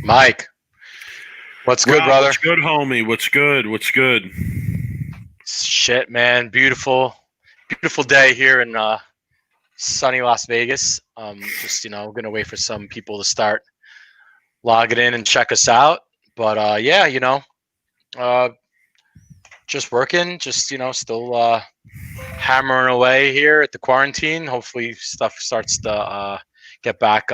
Mike, what's good, Rob, brother? what's good, homie? What's good? What's good? Shit, man, beautiful, beautiful day here in sunny Las Vegas. Just gonna wait for some people to start logging in and check us out. But yeah, uh, just working, just still hammering away here at the quarantine. Hopefully, stuff starts to get back.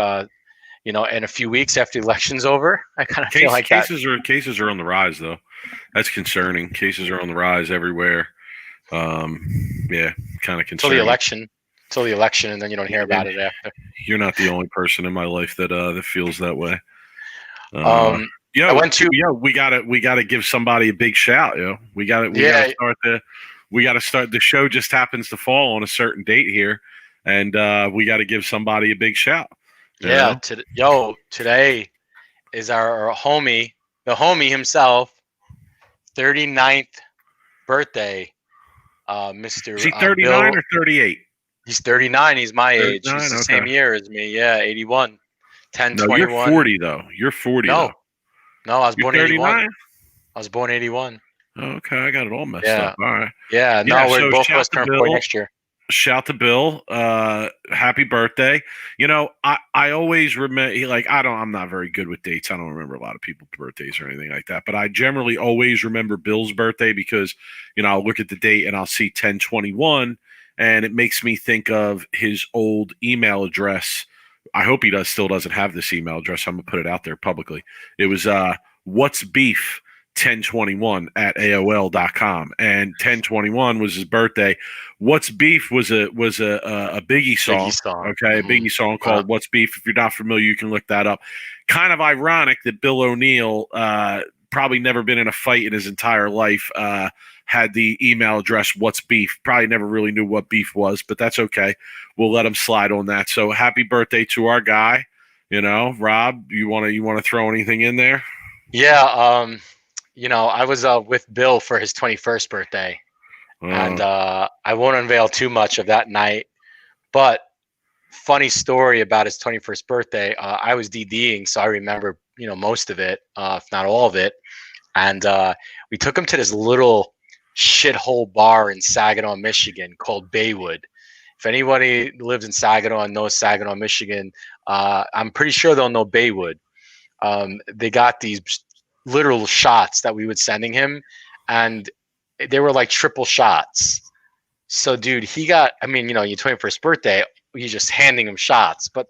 In a few weeks after the election's over. I kind of feel like that. Cases are on the rise, though. That's concerning. Cases are on the rise everywhere. Yeah, kind of Till the concerning. election, and then you don't hear about it after. You're not the only person in my life that feels that way. I went to we gotta give somebody a big shout. We gotta start the show. Just happens to fall on a certain date here, and we got to give somebody a big shout. Yeah, today is our homie, the homie himself, 39th birthday, Mr. Is he 39 Bill. or 38? He's 39. He's my age. 39, He's the okay. same year as me. Yeah, 81. 10, No, 21. you're 40 though. You're 40 No, though. no, I was You're born 39? 81. I was born 81. Okay, I got it all messed Yeah. up. All right. Yeah, no, Yeah, we're so both of shout us to turn Bill. 40 next year. Shout to Bill. Happy birthday. I always remember, I'm not very good with dates. I don't remember a lot of people's birthdays or anything like that, but I generally always remember Bill's birthday because, I'll look at the date and I'll see 10/21 and it makes me think of his old email address. I hope he still doesn't have this email address. I'm going to put it out there publicly. It was, what's beef 1021 at AOL.com, and 1021 was his birthday. What's Beef was a Biggie song. Okay, a Biggie song called What's Beef. If you're not familiar, you can look that up. Kind of ironic that Bill O'Neill, probably never been in a fight in his entire life, had the email address What's Beef. Probably never really knew what beef was, but that's okay. We'll let him slide on that. So happy birthday to our guy. Rob, you want to throw anything in there? Yeah, I was with Bill for his 21st birthday, and I won't unveil too much of that night. But funny story about his 21st birthday. I was DDing, so I remember most of it, if not all of it. And we took him to this little shithole bar in Saginaw, Michigan, called Baywood. If anybody lives in Saginaw and knows Saginaw, Michigan, I'm pretty sure they'll know Baywood. They got these literal shots that we were sending him, and they were like triple shots. So dude, he got, your 21st birthday, you're just handing him shots, but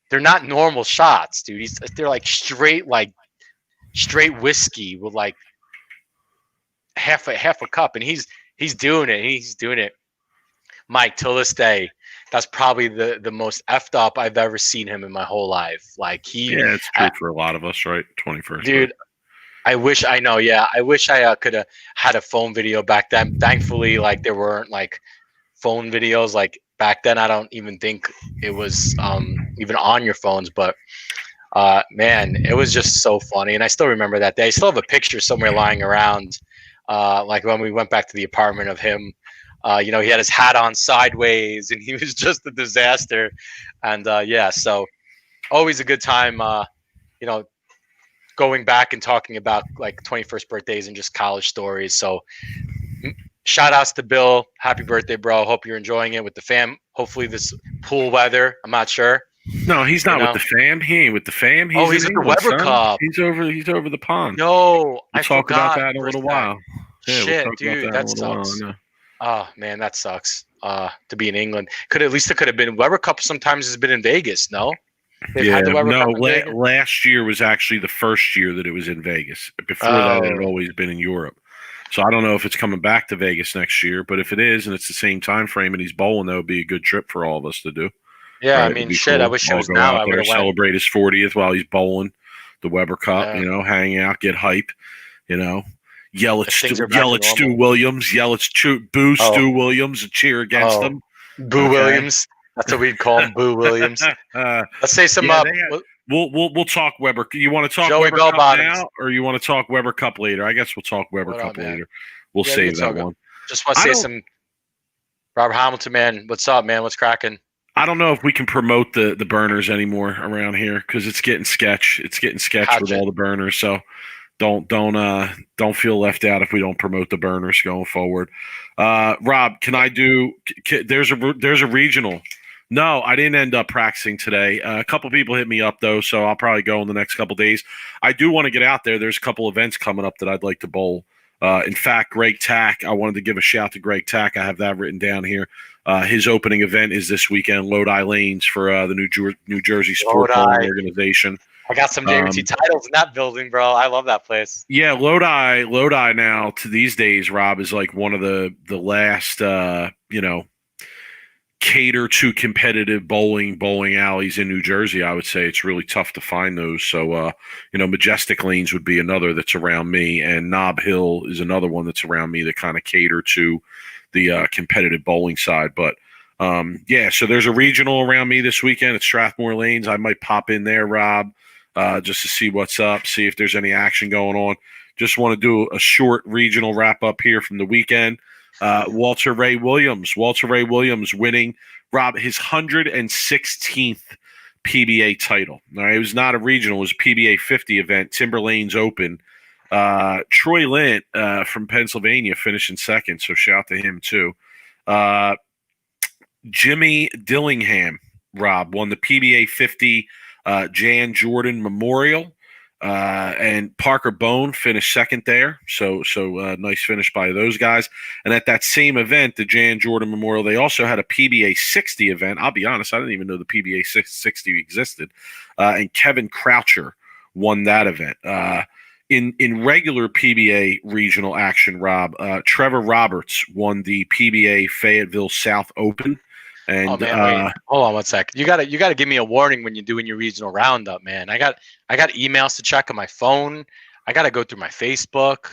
they're not normal shots, dude. They're like straight whiskey with like half a cup, and he's doing it. Mike, till this day, that's probably the most effed up I've ever seen him in my whole life. Yeah, it's true for a lot of us, right? 21st. Dude, I wish I could have had a phone video back then. Thankfully, there weren't phone videos back then. I don't even think it was even on your phones, but man, it was just so funny. And I still remember that day. I still have a picture somewhere lying around, when we went back to the apartment of him. He had his hat on sideways, and he was just a disaster. And so always a good time, going back and talking about 21st birthdays and just college stories. So shout outs to Bill. Happy birthday, bro. Hope you're enjoying it with the fam. Hopefully this pool weather. I'm not sure. No, he's not with the fam. He ain't with the fam. He's at the Weber Cup. He's over the pond. No, I talk about that in a little while. Yeah, shit, dude, that sucks. Oh man, that sucks. To be in England, it could have been Weber Cup. Sometimes has been in Vegas. No. Last year was actually the first year that it was in Vegas. Before that, it had always been in Europe. So I don't know if it's coming back to Vegas next year, but if it is and it's the same time frame and he's bowling, that would be a good trip for all of us to do. Yeah, right? Cool. I wish it was now. I would have celebrate his 40th while he's bowling the Weber Cup. Hang out, get hype. Yell at Stu Williams, boo Stu Williams, and cheer against them. Boo Williams. That's what we'd call him, Boo Williams. Let's say some. We'll talk Weber. You want to talk Joey Weber Cup Bellbottoms now, or you want to talk Weber Cup later? I guess we'll talk Weber Cup later. We'll save that one. Just want to say some. Robert Hamilton, man. What's up, man? What's cracking? I don't know if we can promote the burners anymore around here because it's getting sketch. It's getting sketch with Gotcha. all the burners. So don't feel left out if we don't promote the burners going forward. Rob, can I do? There's a regional. No, I didn't end up practicing today. A couple people hit me up though, so I'll probably go in the next couple days. I do want to get out there. There's a couple events coming up that I'd like to bowl. In fact, Greg Tack, I wanted to give a shout to Greg Tack. I have that written down here. His opening event is this weekend, Lodi Lanes for the New Jersey Sport Bowling Organization. I got some JVT titles in that building, bro. I love that place. Yeah, Lodi now to these days, Rob, is like one of the last cater to competitive bowling alleys in New Jersey. I would say it's really tough to find those. So Majestic Lanes would be another that's around me, and Nob Hill is another one that's around me that kind of cater to the competitive bowling side. But so there's a regional around me this weekend at Strathmore Lanes. I might pop in there, Rob. Just to see what's up, see if there's any action going on. Just want to do a short regional wrap up here from the weekend. Walter Ray Williams winning, Rob, his 116th PBA title. All right, it was not a regional, it was a PBA 50 event, Timber Lanes Open. Troy Lint from Pennsylvania finishing second, so shout to him too. Jimmy Dillingham, Rob, won the PBA 50 Jan Jordan Memorial, and Parker Bone finished second there. So nice finish by those guys. And at that same event, the Jan Jordan Memorial, they also had a PBA 60 event. I'll be honest, I didn't even know the PBA 60 existed. And Kevin Croucher won that event. In regular PBA regional action, Rob, Trevor Roberts won the PBA Fayetteville South Open. And oh man, wait. Hold on one sec. You gotta give me a warning when you're doing your regional roundup, man. I got emails to check on my phone. I gotta go through my Facebook.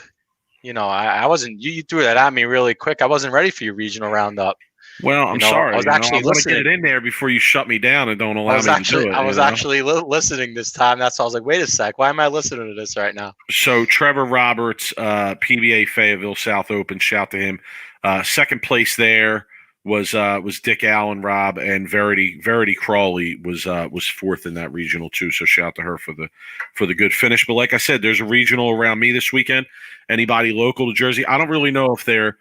I wasn't. You threw that at me really quick. I wasn't ready for your regional roundup. Well, I'm sorry. I was actually listening. I want to get it in there before you shut me down and don't allow me to do it. I was actually listening this time. That's why I was like, wait a sec. Why am I listening to this right now? So Trevor Roberts, PBA Fayetteville South Open. Shout to him. Second place there was Dick Allen, Rob, and Verity Crawley was fourth in that regional too. So shout to her for the good finish. But like I said, there's a regional around me this weekend. Anybody local to Jersey? I don't really know if they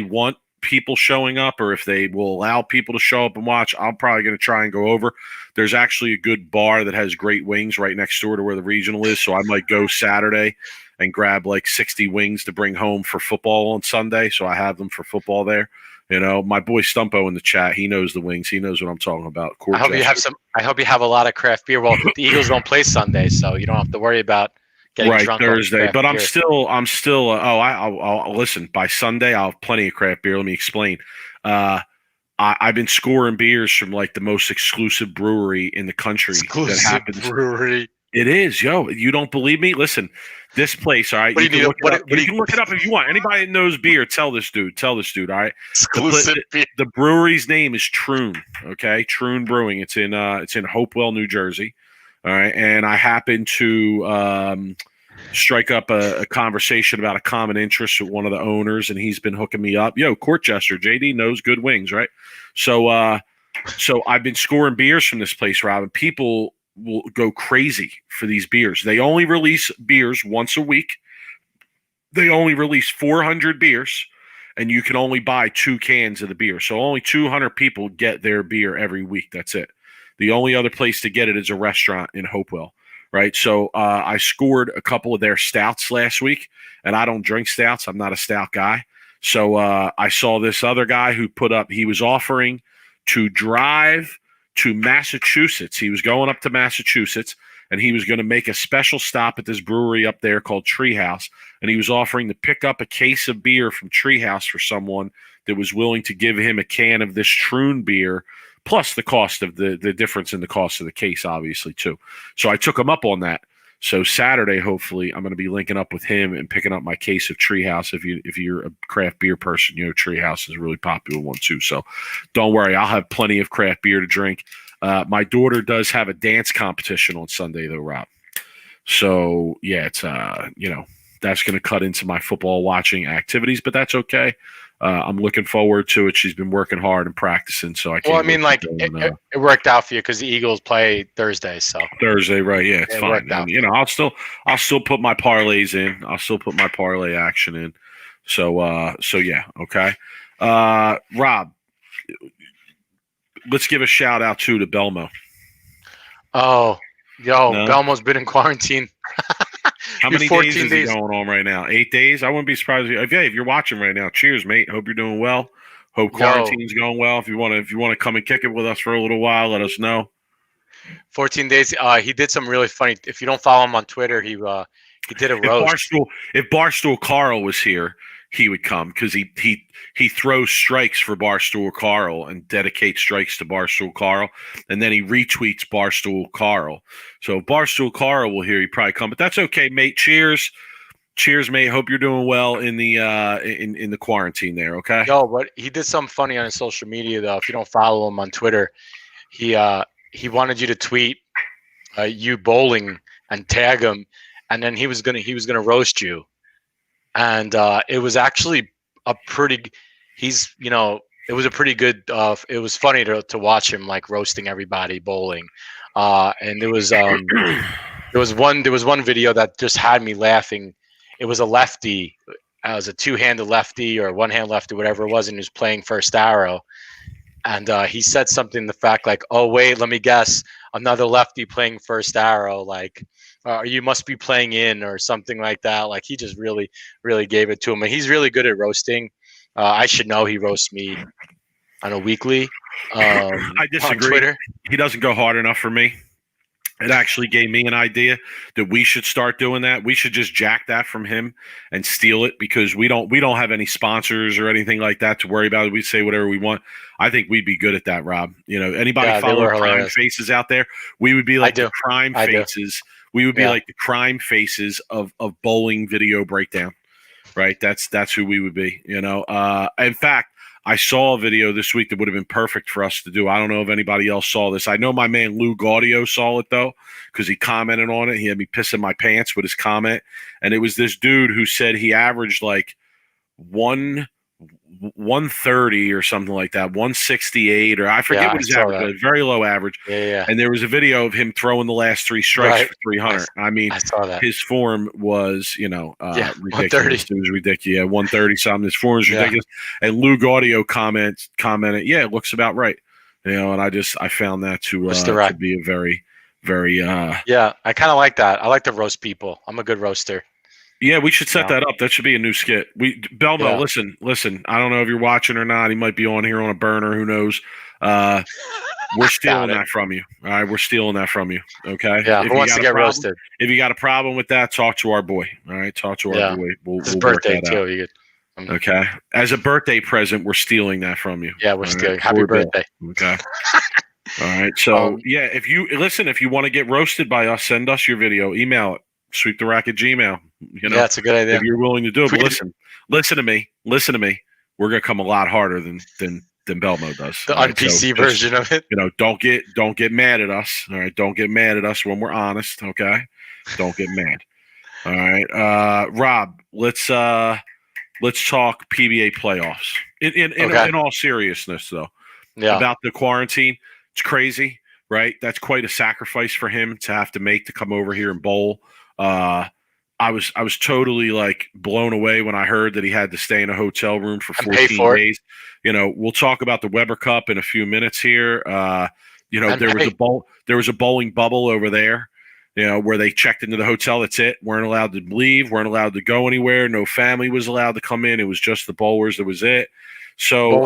want people showing up or if they will allow people to show up and watch. I'm probably going to try and go over. There's actually a good bar that has great wings right next door to where the regional is. So I might go Saturday and grab like 60 wings to bring home for football on Sunday. So I have them for football there. My boy Stumpo in the chat, he knows the wings. He knows what I'm talking about. I hope you have a lot of craft beer. Well, the Eagles don't play Sunday, so you don't have to worry about getting drunk Thursday. But I'm still. I'll listen. By Sunday, I'll have plenty of craft beer. Let me explain. I've been scoring beers from like the most exclusive brewery in the country. Brewery. It is, yo. You don't believe me? Listen, this place, all right. You can look it up if you want. Anybody that knows beer, tell this dude. All right. Exclusive beer. The brewery's name is Troon. Okay, Troon Brewing. It's in Hopewell, New Jersey. All right, and I happen to strike up a conversation about a common interest with one of the owners, and he's been hooking me up. Yo, court jester, JD knows good wings, right? So I've been scoring beers from this place, Rob, and people will go crazy for these beers. They only release beers once a week. They only release 400 beers, and you can only buy 2 cans of the beer. So only 200 people get their beer every week. That's it. The only other place to get it is a restaurant in Hopewell, right? So I scored a couple of their stouts last week, and I don't drink stouts. I'm not a stout guy. So I saw this other guy who put up, he was offering to drive to Massachusetts. He was going up to Massachusetts, and he was going to make a special stop at this brewery up there called Treehouse, and he was offering to pick up a case of beer from Treehouse for someone that was willing to give him a can of this Troon beer, plus the cost of the difference in the cost of the case, obviously, too. So I took him up on that. So Saturday, hopefully, I'm going to be linking up with him and picking up my case of Treehouse. If you're a craft beer person, Treehouse is a really popular one too. So don't worry, I'll have plenty of craft beer to drink. My daughter does have a dance competition on Sunday, though, Rob. So yeah, it's that's going to cut into my football watching activities, but that's okay. I'm looking forward to it. She's been working hard and practicing, so I can't. Well, I mean, like it worked out for you because the Eagles play Thursday, so Thursday, right? Yeah, it's it fine. worked out. You know, I'll still put my parlays in. I'll still put my parlay action in. So yeah, okay. Rob, let's give a shout out to Belmo. Oh, yo, No? Belmo's been in quarantine. How many days is it going on right now? 8 days? I wouldn't be surprised if you're watching right now. Cheers, mate. Hope you're doing well. Hope quarantine's going well. If you want to come and kick it with us for a little while, let us know. 14 days. He did some really funny. If you don't follow him on Twitter, he did a roast. If Barstool Carl was here, he would come because he throws strikes for Barstool Carl and dedicates strikes to Barstool Carl, and then he retweets Barstool Carl. So if Barstool Carl will hear, he probably come, but that's okay, mate. Cheers, mate. Hope you're doing well in the in the quarantine there. Okay. Yo, but he did something funny on his social media though. If you don't follow him on Twitter, he wanted you to tweet you bowling and tag him, and then he was gonna roast you. And it was actually a pretty. It was a pretty good. It was funny to watch him like roasting everybody bowling, and there was one video that just had me laughing. It was a lefty. It was a two-handed lefty or one-hand lefty, whatever it was, and he was playing first arrow. And he said something to the fact like, "Oh wait, let me guess, another lefty playing first arrow." Like. You must be playing in or something like that. Like he just really, really gave it to him. And he's really good at roasting. I should know he roasts me on a weekly. I disagree. On Twitter. He doesn't go hard enough for me. It actually gave me an idea that we should start doing that. We should just jack that from him and steal it because we don't have any sponsors or anything like that to worry about. We say whatever we want. I think we'd be good at that, Rob. You know, anybody follow crime faces out there? We would be like the crime faces. We would be like the crime faces of bowling video breakdown, right? That's who we would be. You know, in fact, I saw a video this week that would have been perfect for us to do. I don't know if anybody else saw this. I know my man Lou Gaudio saw it, though, because he commented on it. He had me pissing my pants with his comment. And it was this dude who said he averaged like 130 or something like that, 168, or I forget what his average was, very low average. Yeah. And there was a video of him throwing the last three strikes for 300. I mean, I saw that. His form was, ridiculous. 130. It was ridiculous. Yeah, 130 something. His form was ridiculous. And Lou Gaudio commented, yeah, it looks about right. You know, and I found that to be a very, very yeah, I kind of like that. I like to roast people. I'm a good roaster. Yeah, we should set that up. That should be a new skit. Belmo, listen. I don't know if you're watching or not. He might be on here on a burner. Who knows? We're stealing that from you. All right, we're stealing that from you. Okay. Yeah. Who wants to get roasted? If you got a problem with that, talk to our boy. All right, talk to our boy. It's his birthday too. Okay. As a birthday present, we're stealing that from you. Yeah, we're stealing. Happy birthday. Okay. All right. So if you want to get roasted by us, send us your video. Email it. sweeptherack@gmail. You know, yeah, that's a good idea. If you're willing to do it, but listen to me. We're gonna come a lot harder than Belmo does. The un-PC version of it. You know, don't get mad at us. All right, don't get mad at us when we're honest. Okay, don't get mad. All right, Rob. Let's talk PBA playoffs. In all seriousness, though, about the quarantine, it's crazy, right? That's quite a sacrifice for him to have to make to come over here and bowl. I was totally like blown away when I heard that he had to stay in a hotel room for 14 days. You know, we'll talk about the Weber Cup in a few minutes here. There was a bowling bubble over there, you know, where they checked into the hotel. That's it. Weren't allowed to leave. Weren't allowed to go anywhere. No family was allowed to come in. It was just the bowlers. That was it. So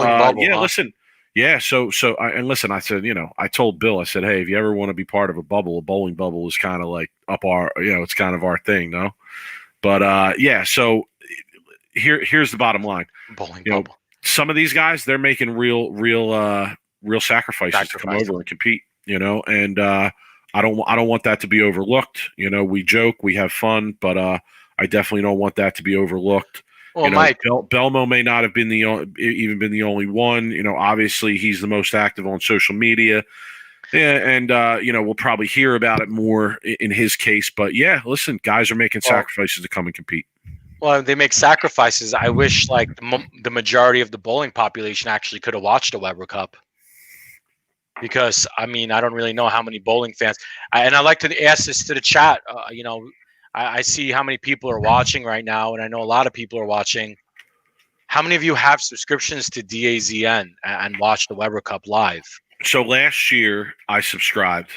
listen. Yeah, so listen, I said, you know, I told Bill, I said, hey, if you ever want to be part of a bowling bubble is kind of like it's kind of our thing, no? But so here's the bottom line. Bowling bubble. Some of these guys, they're making real sacrifices to come over and compete, you know, and I don't want that to be overlooked. You know, we joke, we have fun, but I definitely don't want that to be overlooked. Well, Mike, Belmo may not have been the only one. You know, obviously he's the most active on social media, and we'll probably hear about it more in his case. But yeah, listen, guys are making sacrifices to come and compete. Well, they make sacrifices. I wish like the majority of the bowling population actually could have watched the Weber Cup. Because I mean, I don't really know how many bowling fans, and I like to ask this to the chat. I see how many people are watching right now, and I know a lot of people are watching. How many of you have subscriptions to DAZN and watch the Weber Cup live? So last year I subscribed.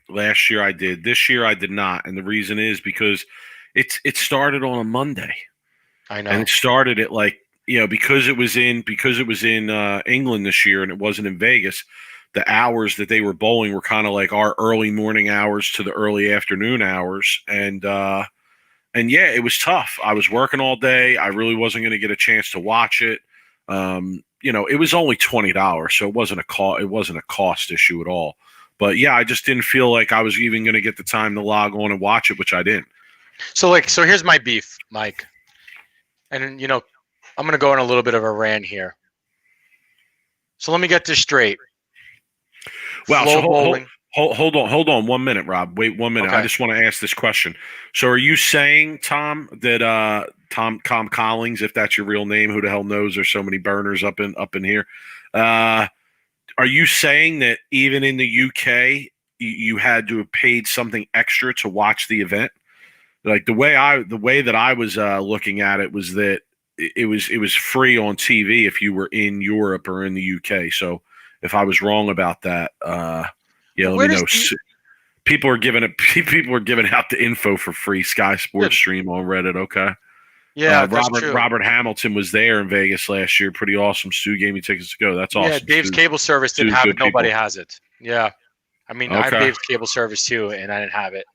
Last year I did. This year I did not, and the reason is because it started on a Monday. I know. And it started at because it was in England this year and it wasn't in Vegas. The hours that they were bowling were kind of like our early morning hours to the early afternoon hours, and yeah, it was tough. I was working all day. I really wasn't going to get a chance to watch it. It was only $20, so it wasn't a cost issue at all. But yeah, I just didn't feel like I was even going to get the time to log on and watch it, which I didn't. So here's my beef, Mike. And I'm going to go on a little bit of a rant here. So let me get this straight. Well, so hold on 1 minute, Rob. Wait 1 minute. Okay. I just want to ask this question. So are you saying, Tom, that Tom Collins, if that's your real name, who the hell knows? There's so many burners up in here. Are you saying that even in the UK you had to have paid something extra to watch the event? Like the way that I was looking at it was that it was free on TV if you were in Europe or in the UK. So if I was wrong about that, let me know. People are giving out the info for free. Sky Sports Stream on Reddit. Okay. Yeah, that's true. Robert Hamilton was there in Vegas last year. Pretty awesome. Stu gave me tickets to go. That's awesome. Yeah, Dave's cable service didn't have it. Nobody has it. Yeah, I mean, I have Dave's cable service too, and I didn't have it.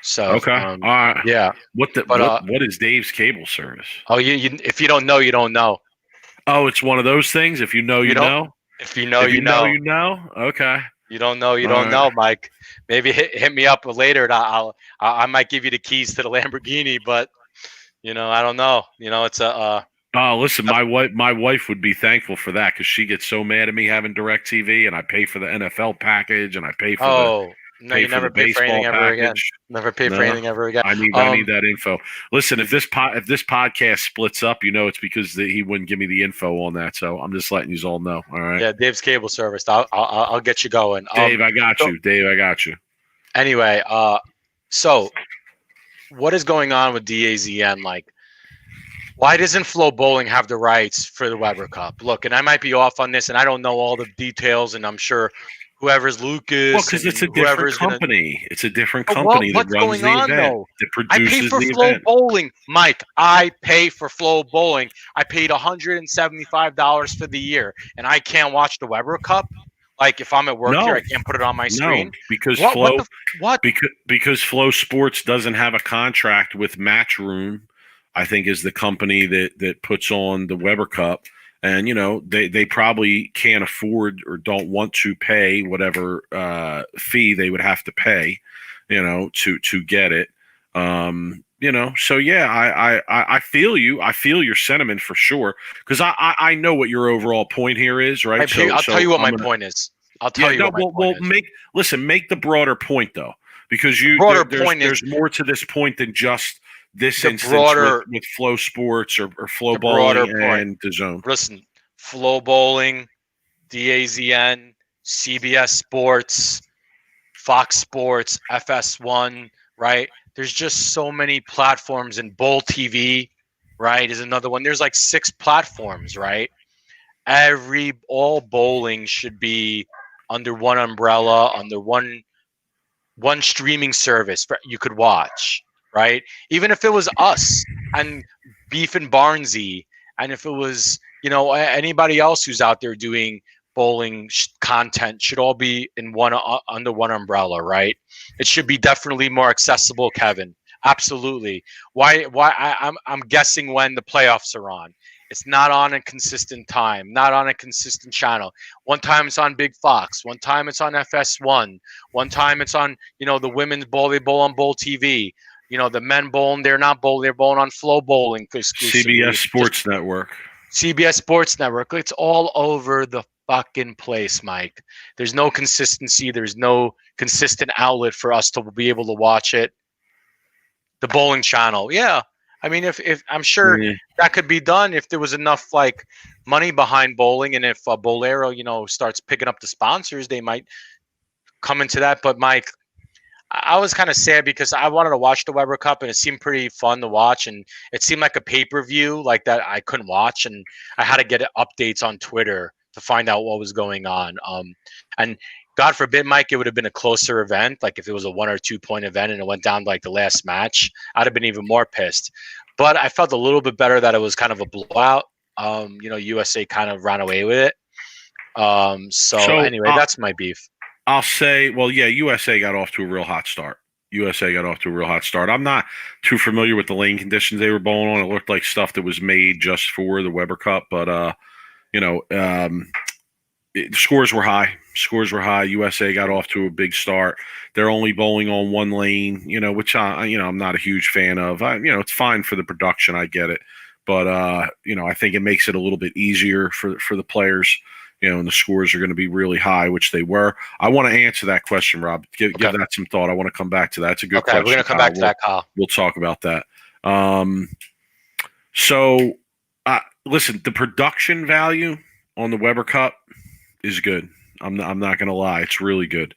So okay, yeah. What is Dave's cable service? Oh, you if you don't know, you don't know. Oh, it's one of those things. If you know, you know. If you know, you know. You know. Okay. You don't know, you don't know, Mike. Maybe hit me up later, and I might give you the keys to the Lamborghini, but I don't know. It's a. Oh, listen, my wife would be thankful for that because she gets so mad at me having DirecTV, and I pay for the NFL package, and I pay for no, you never pay for anything ever again. Never pay for anything ever again. I need that info. Listen, if this podcast splits up, it's because he wouldn't give me the info on that. So I'm just letting you all know. All right. Yeah, Dave's cable service. I'll get you going. Dave, I got you. Dave, I got you. Anyway, so what is going on with DAZN? Like, why doesn't Flow Bowling have the rights for the Weber Cup? Look, and I might be off on this, and I don't know all the details, and I'm sure whoever's Lucas. Well, because it's a different company. It's a different company that runs the event. That produces the event. I pay for Flow Bowling, Mike. I pay for Flow Bowling. I paid $175 for the year, and I can't watch the Weber Cup. Like if I'm at work here, I can't put it on my screen. No, because because Flow Sports doesn't have a contract with Matchroom. I think is the company that puts on the Weber Cup. And, they probably can't afford or don't want to pay whatever fee they would have to pay, to get it. So, yeah, I feel you. I feel your sentiment for sure. Because I know what your overall point here is, right? I'll tell you what my point is. I'll tell you what my point is. Make the broader point, though. Because there's more to this point than just this instance with Flow Sports or Flow Bowling and the Zone. Listen, Flow Bowling, DAZN, CBS Sports, Fox Sports, FS1, right? There's just so many platforms, and Bowl TV, right, is another one. There's like 6 platforms, right? All bowling should be under one umbrella, under one streaming service you could watch. Right? Even if it was us and Beef and Barnsey, and if it was, anybody else who's out there doing bowling content, should all be in under one umbrella, right? It should be definitely more accessible, Kevin. Absolutely. Why? I'm guessing when the playoffs are on. It's not on a consistent time, not on a consistent channel. One time it's on Big Fox. One time it's on FS1. One time it's on, the women's bowl. They bowl on Bowl TV. The men bowling, they're not bowling, they're bowling on Flow Bowling. CBS Sports Network. CBS Sports Network. It's all over the fucking place, Mike. There's no consistency. There's no consistent outlet for us to be able to watch it. The bowling channel. Yeah. I mean, if I'm sure that could be done if there was enough like money behind bowling, and if Bolero, starts picking up the sponsors, they might come into that. But Mike, I was kind of sad because I wanted to watch the Weber Cup and it seemed pretty fun to watch, and it seemed like a pay-per-view like that I couldn't watch, and I had to get updates on Twitter to find out what was going on. And God forbid, Mike, it would have been a closer event. Like if it was a 1 or 2 point event and it went down to like the last match, I'd have been even more pissed. But I felt a little bit better that it was kind of a blowout. USA kind of ran away with it. So anyway, that's my beef. I'll say, well, yeah, USA got off to a real hot start. I'm not too familiar with the lane conditions they were bowling on. It looked like stuff that was made just for the Weber Cup, but scores were high. USA got off to a big start. They're only bowling on one lane, which I'm not a huge fan of. It's fine for the production. I get it, but I think it makes it a little bit easier for the players. And the scores are going to be really high, which they were. I want to answer that question, Rob. Give that some thought. I want to come back to that. It's a good question. We're going to come back to that, Kyle. We'll talk about that. So, listen, the production value on the Weber Cup is good. I'm not going to lie. It's really good.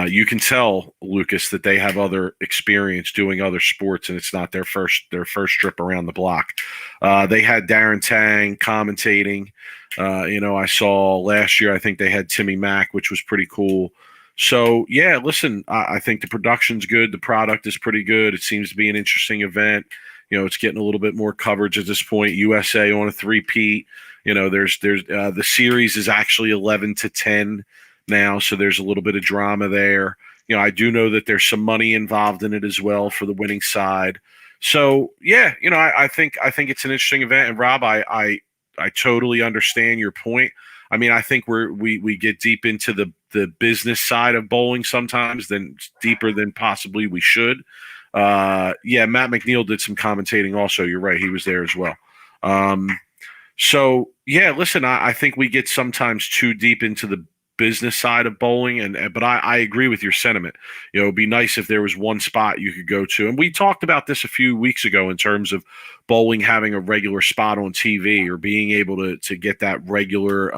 You can tell, Lucas, that they have other experience doing other sports, and it's not their first trip around the block. They had Darren Tang commentating. I saw last year, I think they had Timmy Mack, which was pretty cool. So, yeah, listen, I think the production's good. The product is pretty good. It seems to be an interesting event. It's getting a little bit more coverage at this point. USA on a three-peat. There's the series is actually 11-10 now, so there's a little bit of drama there. I do know that there's some money involved in it as well for the winning side. So, yeah, I think it's an interesting event. And Rob, I totally understand your point. I mean, I think we get deep into the business side of bowling sometimes, deeper than possibly we should. Matt McNeil did some commentating also. You're right. He was there as well. So yeah, listen, I think we get sometimes too deep into the business side of bowling, but I agree with your sentiment. It'd be nice if there was one spot you could go to. And we talked about this a few weeks ago in terms of bowling having a regular spot on TV or being able to get that regular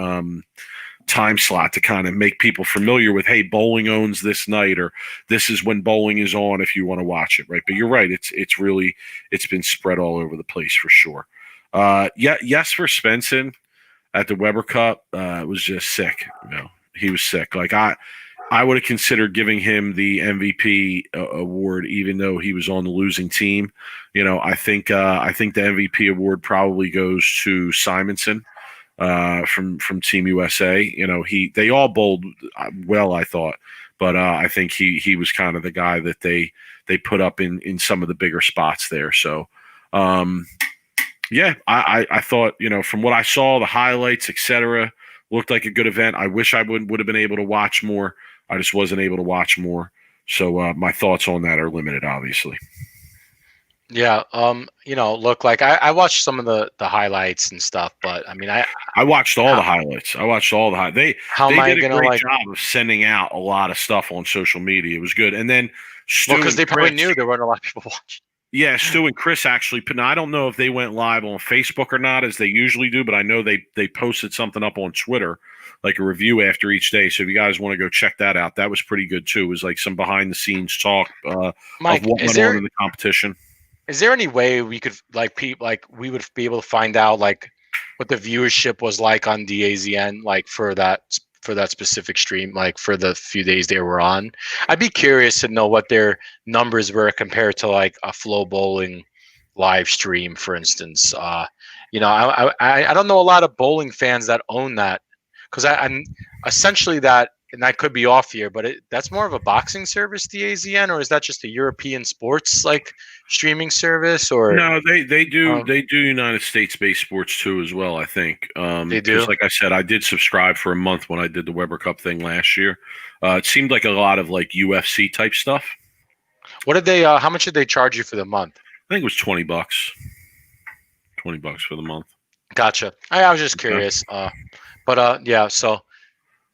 time slot to kind of make people familiar with, hey, bowling owns this night, or this is when bowling is on if you want to watch it, right? But you're right, it's been spread all over the place for sure. Jesper Svensson at the Weber Cup was just sick. He was sick. Like I would have considered giving him the MVP award, even though he was on the losing team. I think the MVP award probably goes to Simonson from Team USA. They all bowled well, I thought, but I think he was kind of the guy that they put up in some of the bigger spots there. So. I thought, from what I saw, the highlights, etc., looked like a good event. I wish I would have been able to watch more. I just wasn't able to watch more. So my thoughts on that are limited, obviously. Yeah. Look, like I watched some of the highlights and stuff, but I mean, I watched all the highlights. They did a great job of sending out a lot of stuff on social media. It was good. And then because they probably knew there weren't a lot of people watching. Yeah, Stu and Chris actually put. Now, I don't know if they went live on Facebook or not, as they usually do, but I know they posted something up on Twitter, like a review after each day. So if you guys want to go check that out, that was pretty good too. It was like some behind the scenes talk Mike, of what went on in the competition. Is there any way we could we would be able to find out like what the viewership was like on DAZN, like for that specific stream, like for the few days they were on? I'd be curious to know what their numbers were compared to like a Flow Bowling live stream, for instance. I don't know a lot of bowling fans that own that, because I'm essentially that, and I could be off here, but that's more of a boxing service, DAZN, or is that just a European sports like streaming service? Or no, they do United States based sports too as well. I think they do. Like I said, I did subscribe for a month when I did the Weber Cup thing last year. It seemed like a lot of like UFC type stuff. What did they? How much did they charge you for the month? I think it was $20. $20 for the month. Gotcha. I was just curious. Yeah. So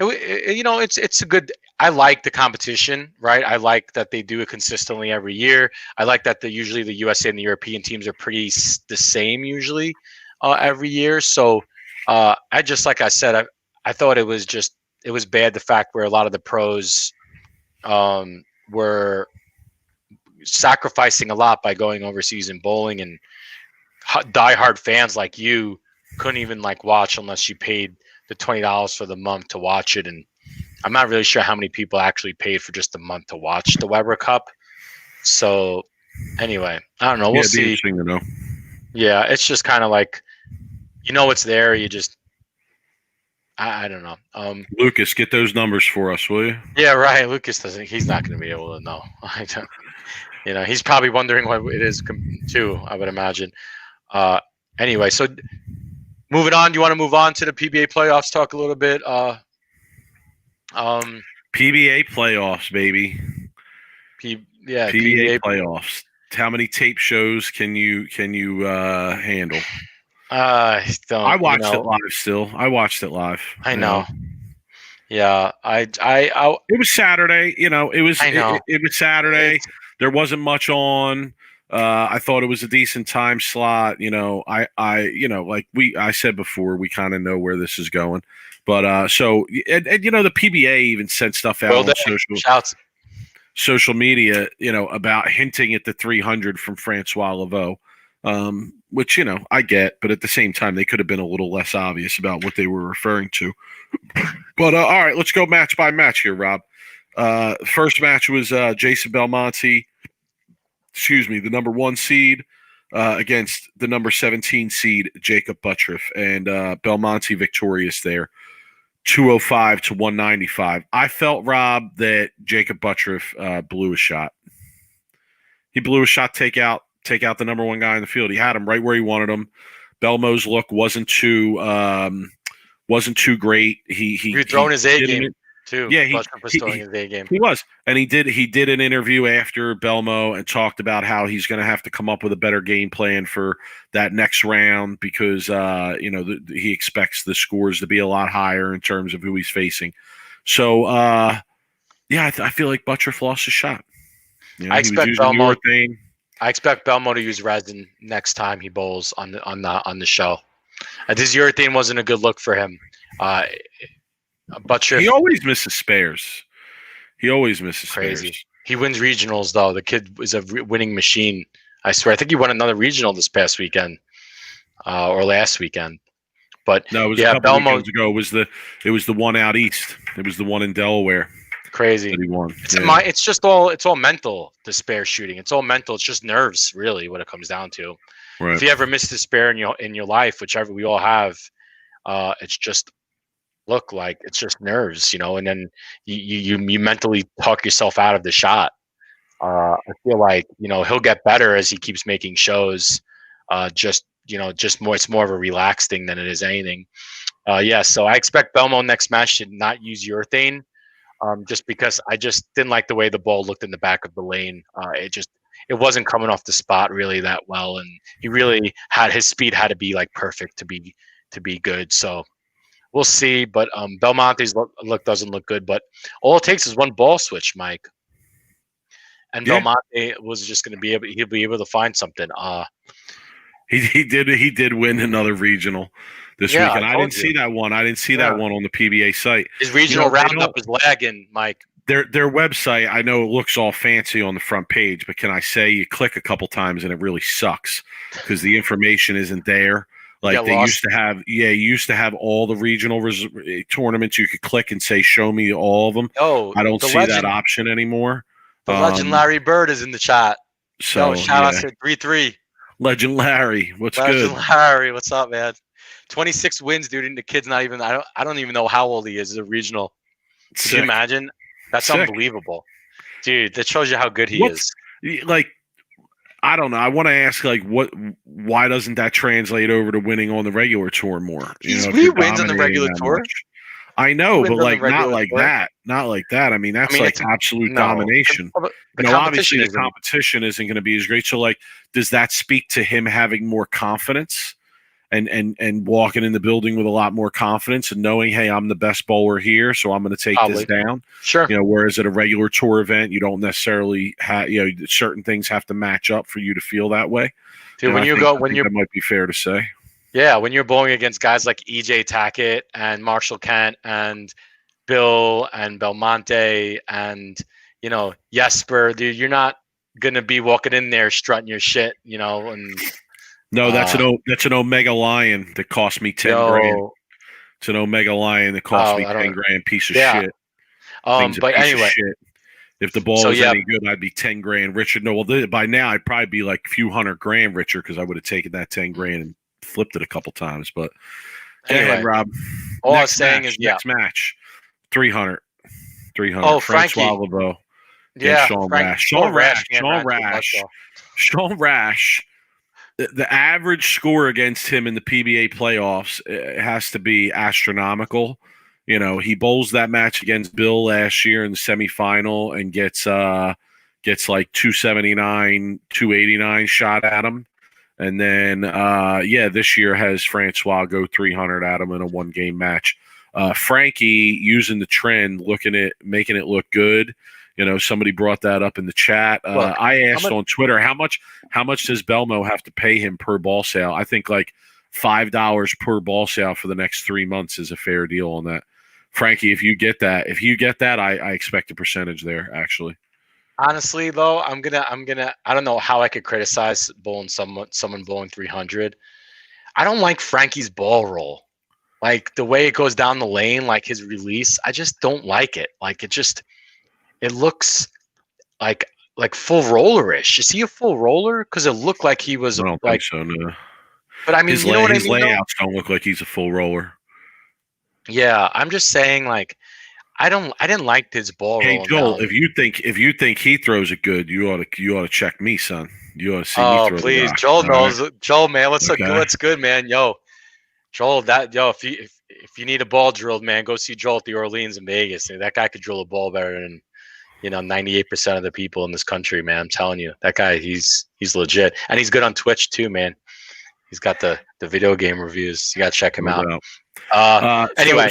It's a good. I like the competition, right? I like that they do it consistently every year. I like that usually the USA and the European teams are pretty the same usually every year. So I just like I said, I thought it was bad the fact where a lot of the pros were sacrificing a lot by going overseas and bowling, and diehard fans like you couldn't even like watch unless you paid the $20 for the month to watch it. And I'm not really sure how many people actually paid for just a month to watch the Weber Cup. So anyway, I don't know. We'll it'd be see. interesting to know. Yeah, it's just kind of like, it's there. You just, I don't know. Lucas, get those numbers for us, will you? Yeah, right. Lucas he's not going to be able to know. I don't, he's probably wondering what it is too, I would imagine. Anyway, so moving on, do you want to move on to the PBA playoffs? Talk a little bit. PBA playoffs, baby. PBA playoffs. How many tape shows can you handle? I watched it live. Still, I watched it live. I know. Yeah, it was Saturday. It was. It was Saturday. There wasn't much on. I thought it was a decent time slot. I said before, we kind of know where this is going. But the PBA even sent stuff out on social media, about hinting at the 300 from Francois Laveau, which, I get, but at the same time, they could have been a little less obvious about what they were referring to. But all right, let's go match by match here, Rob. First match was Jason Belmonte, the number 1 seed, against the number 17 seed, Jacob Buttriff, and Belmonte victorious there, 205 to 195. I felt, Rob, that Jacob Buttriff blew a shot. He blew a shot, take out the number 1 guy in the field. He had him right where he wanted him. Belmo's look wasn't too great. He was throwing his A game too. Yeah, Buttriff was throwing his A game. He was, and he did an interview after Belmo and talked about how he's going to have to come up with a better game plan for that next round because he expects the scores to be a lot higher in terms of who he's facing. So I feel like Buttriff lost his shot. I expect Belmo to use resin next time he bowls on the show. This urethane wasn't a good look for him. Buttriff, he always misses spares. Crazy. Spares. He wins regionals though. The kid is a winning machine. I swear. I think he won another regional this past weekend or last weekend. But no, it was a couple weekends ago. It was the one out east. It was the one in Delaware. Crazy. That he won. It's all mental. The spare shooting. It's all mental. It's just nerves, really, what it comes down to. Right. If you ever missed a spare in your life, whichever we all have, it's just it's just nerves, and then you mentally talk yourself out of the shot. I feel like he'll get better as he keeps making shows. Just more. It's more of a relaxed thing than it is anything. So I expect Belmo next match to not use urethane. Just because I just didn't like the way the ball looked in the back of the lane. It wasn't coming off the spot really that well, and he really his speed had to be like perfect to be good. So we'll see. But Belmonte's look doesn't look good. But all it takes is one ball switch, Mike, and Belmonte was just going to he'll be able to find something. He did win another regional this weekend. I didn't see that one. I didn't see that one on the PBA site. His regional roundup is lagging, Mike. Their website, I know it looks all fancy on the front page, but can I say you click a couple times and it really sucks because the information isn't there. Like they used to have, you used to have all the regional tournaments. You could click and say, "Show me all of them." Oh, I don't see that option anymore. The legend Larry Byrd is in the chat. So shout out to 3-3. Legend Larry, what's good? Legend Larry, what's up, man? 26 wins, dude, and the kid's not even. I don't even know how old he is. A regional. Could you imagine? That's unbelievable, dude. That shows you how good he is. Like, I don't know. I want to ask, why doesn't that translate over to winning on the regular tour more? He wins on the regular tour. I know, but not like that. Not like that. I mean, that's absolute domination. Obviously, the competition isn't going to be as great. So, does that speak to him having more confidence and walking in the building with a lot more confidence and knowing, hey, I'm the best bowler here, so I'm going to take this down. Sure. Whereas at a regular tour event, you don't necessarily have, certain things have to match up for you to feel that way. Dude, I think that might be fair to say. Yeah, when you're bowling against guys like EJ Tackett and Marshall Kent and Bill and Belmonte and Jesper, dude, you're not gonna be walking in there strutting your shit, and no, that's an Omega Lion that cost me 10 grand. It's an Omega Lion that cost me 10 grand. Piece of shit. Thing's a piece of shit. If the ball was any good, I'd be 10 grand richer. No, well, by now I'd probably be like a few hundred grand richer because I would have taken that 10 grand and flipped it a couple times. But anyway, go ahead, Rob. All I was saying is next match, 300. Oh, Francois Lebeau. Yeah, Sean Rash. The average score against him in the PBA playoffs has to be astronomical. He bowls that match against Bill last year in the semifinal and gets like 279, 289 shot at him. And then, this year has Francois go 300 at him in a one-game match. Frankie using the trend, making it look good. Somebody brought that up in the chat. I asked on Twitter, how much does Belmo have to pay him per ball sale? I think like $5 per ball sale for the next 3 months is a fair deal on that. Frankie, if you get that, I expect a percentage there, actually. Honestly, though, I don't know how I could criticize someone bowling 300. I don't like Frankie's ball roll. Like the way it goes down the lane, like his release, I just don't like it. Like it looks like full roller-ish. Is he a full roller? Because it looked like he was. I don't think so, no. But I mean, his layouts don't look like he's a full roller. Yeah, I'm just saying, like, I didn't like his ball. Hey, Joel, if you think he throws it good, you ought to check me, son. You ought to see me throw. Oh, please, Joel knows. Right. Joel, man, what's good, man? Yo, Joel, if you need a ball drilled, man, go see Joel at the Orleans in Vegas. That guy could drill a ball better than 98% of the people in this country, man. I'm telling you, that guy, he's legit, and he's good on Twitch too, man. He's got the video game reviews. You got to check him out. Anyway,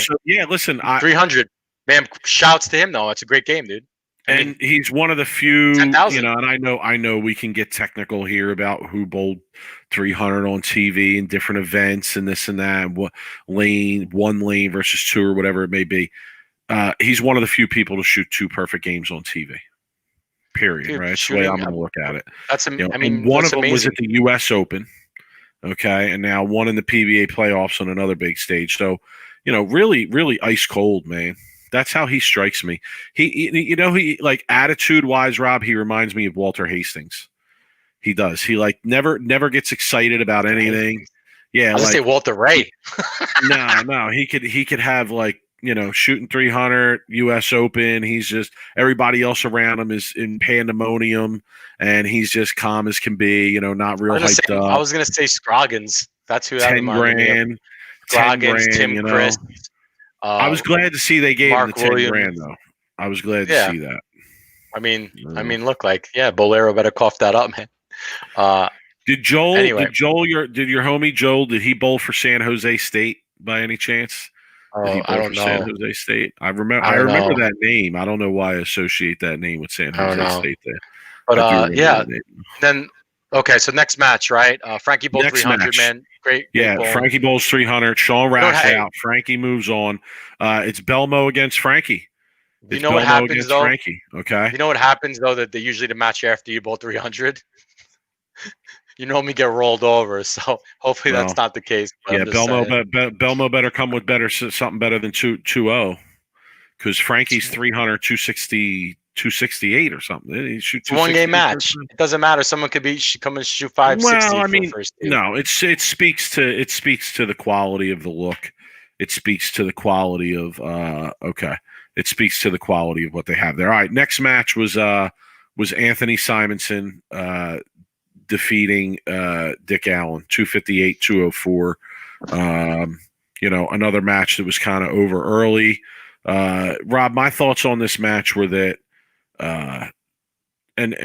listen, 300, man. Shouts to him though. It's a great game, dude. And he's one of the few, 10,000. And I know we can get technical here about who bowled 300 on TV and different events and this and that, and what one lane versus two or whatever it may be. He's one of the few people to shoot 2 perfect games on TV. Period. Dude, right? That's the way I'm going to look at it. One of them was at the U.S. Open. Okay, and now one in the PBA playoffs on another big stage. So, really, really ice cold, man. That's how he strikes me. He like attitude wise, Rob. He reminds me of Walter Hastings. He does. He like never gets excited about anything. Yeah, I was say Walter Ray. No. He could have like shooting 300 U.S. Open. He's just everybody else around him is in pandemonium, and he's just calm as can be. Not real hyped up. I was gonna say Scroggins. That's who. 10 grand. Scroggins, Tim Chris. I was glad to see they gave Mark him the 10 Williams. grand though. I was glad to see that. I mean, look like Bolero better cough that up, man. Did Joel? Anyway. Did your homie Joel? Did he bowl for San Jose State by any chance? I don't know. San Jose State. I remember that name. I don't know why I associate that name with San Jose State there. But then so next match, right? Frankie bowled 300, man. Great. Yeah, Frankie bowls 300. Sean Rash out. Frankie moves on. It's Belmo against Frankie. You know what happens though? Frankie. Okay. You know what happens though? That they usually the match after you bowl 300. You normally get rolled over, so hopefully that's not the case. Yeah, Belmo better come with something better than 2-0, because Frankie's 300, 260, 268 or something. He shoots one game match. It doesn't matter. Someone could come and shoot 560. Well, I mean, no, it speaks to the quality of the look. It speaks to the quality of It speaks to the quality of what they have there. All right, next match was Anthony Simonson defeating Dick Allen, 258, 204. Another match that was kind of over early. Rob, my thoughts on this match were that and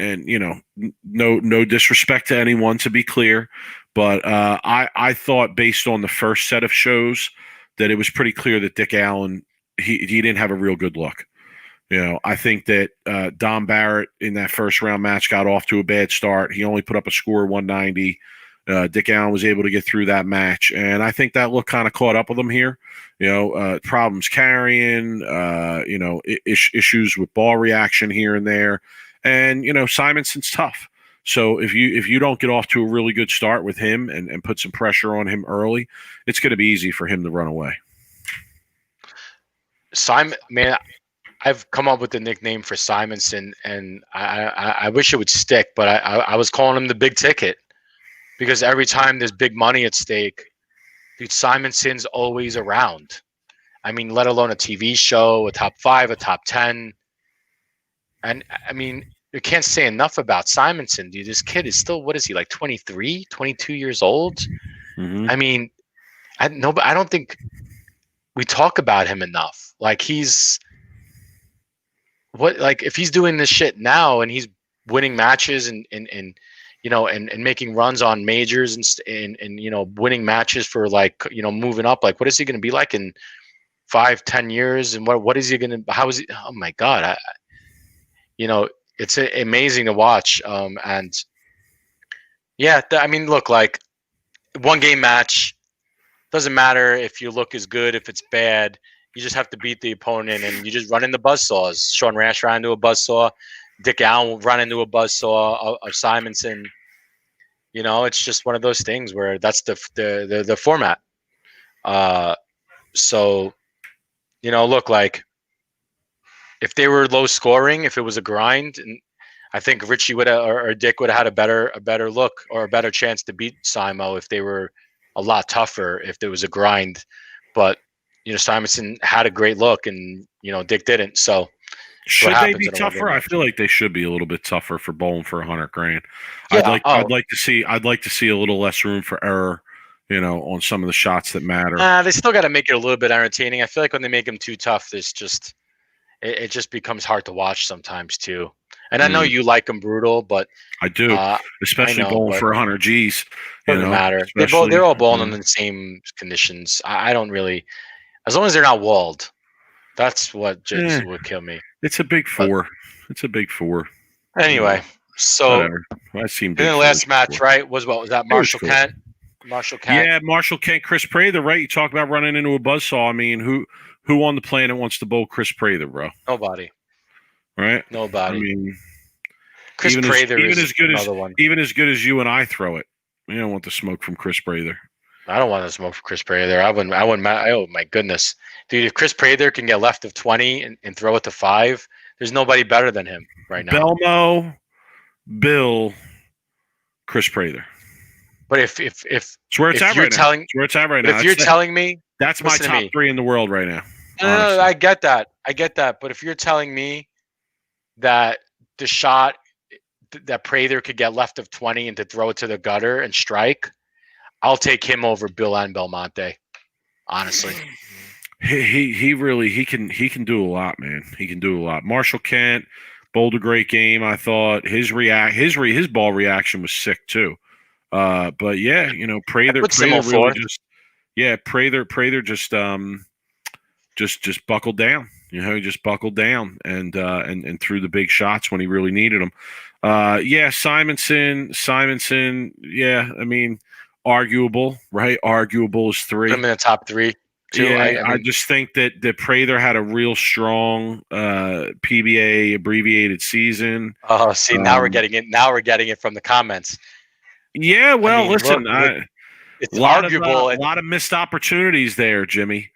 no disrespect to anyone, to be clear, but I thought based on the first set of shows that it was pretty clear that Dick Allen he didn't have a real good look. I think that Don Barrett in that first round match got off to a bad start. He only put up a score of 190. Dick Allen was able to get through that match, and I think that look kind of caught up with him here. Problems carrying, issues with ball reaction here and there, and Simonson's tough. So if you don't get off to a really good start with him and put some pressure on him early, it's going to be easy for him to run away. Simon, man, I've come up with a nickname for Simonson, and I wish it would stick, but I was calling him the big ticket because every time there's big money at stake, dude, Simonson's always around. I mean, let alone a TV show, a top 5, a top 10. And I mean, you can't say enough about Simonson, dude. This kid is still, what is he, like 23, 22 years old? Mm-hmm. I mean, I don't think we talk about him enough. Like if he's doing this shit now and he's winning matches and making runs on majors and winning matches for moving up, like what is he going to be like in 5-10 years? And what is he going to, how is he? Oh my God. It's amazing to watch. And yeah, I mean, look, like one game match, doesn't matter if your look is good, if it's bad, you just have to beat the opponent and you just run into buzzsaws. Sean Rash ran into a buzzsaw. Dick Allen ran into a buzzsaw of Simonson. It's just one of those things where that's the format. So, look, like if they were low scoring, if it was a grind, and I think Richie would have or Dick would have had a better look or a better chance to beat Simo if they were a lot tougher, if there was a grind. But Simonson had a great look, and Dick didn't. So should they be tougher? I feel like they should be a little bit tougher for bowling for $100,000. Yeah, I'd like to see a little less room for error, on some of the shots that matter. They still got to make it a little bit entertaining. I feel like when they make them too tough, it just becomes hard to watch sometimes too. And I know you like them brutal, but I do, especially bowling for 100 G's. Doesn't matter. They're all bowling in the same conditions. I don't really, as long as they're not walled. That's what just would kill me. It's a big four. It's a big four. Anyway, so that seemed the last match, right? Was that Marshall Kent? Marshall Kent. Yeah, Marshall Kent, Chris Prather, right? You talk about running into a buzzsaw. I mean, who on the planet wants to bowl Chris Prather, bro? Nobody. Right? Nobody. I mean, Chris Prather is another one. Even as good as you and I throw it, you don't want the smoke from Chris Prather. I don't want to smoke for Chris Prather. I wouldn't. Oh my goodness, dude! If Chris Prather can get left of 20 and throw it to 5, there's nobody better than him right now. Belmo, Bill, Chris Prather. But if it's where it's at right now. It's where it's at right now. If you're telling me that's my top 3 in the world right now. No, I get that. But if you're telling me that the shot that Prather could get left of 20 and to throw it to the gutter and strike, I'll take him over Bill and Belmonte, honestly. He really can do a lot, man. He can do a lot. Marshall Kent bowled a great game. I thought his ball reaction was sick too. But yeah, Prather really just buckled down. He just buckled down and threw the big shots when he really needed them. Simonson. Yeah, I mean, arguable, right? Arguable is 3. I'm in the top 3. Too. Yeah, I just think that Prather had a real strong PBA abbreviated season. Oh, see, now we're getting it. Now we're getting it from the comments. Yeah, well, listen, it's arguable. A lot of missed opportunities there, Jimmy.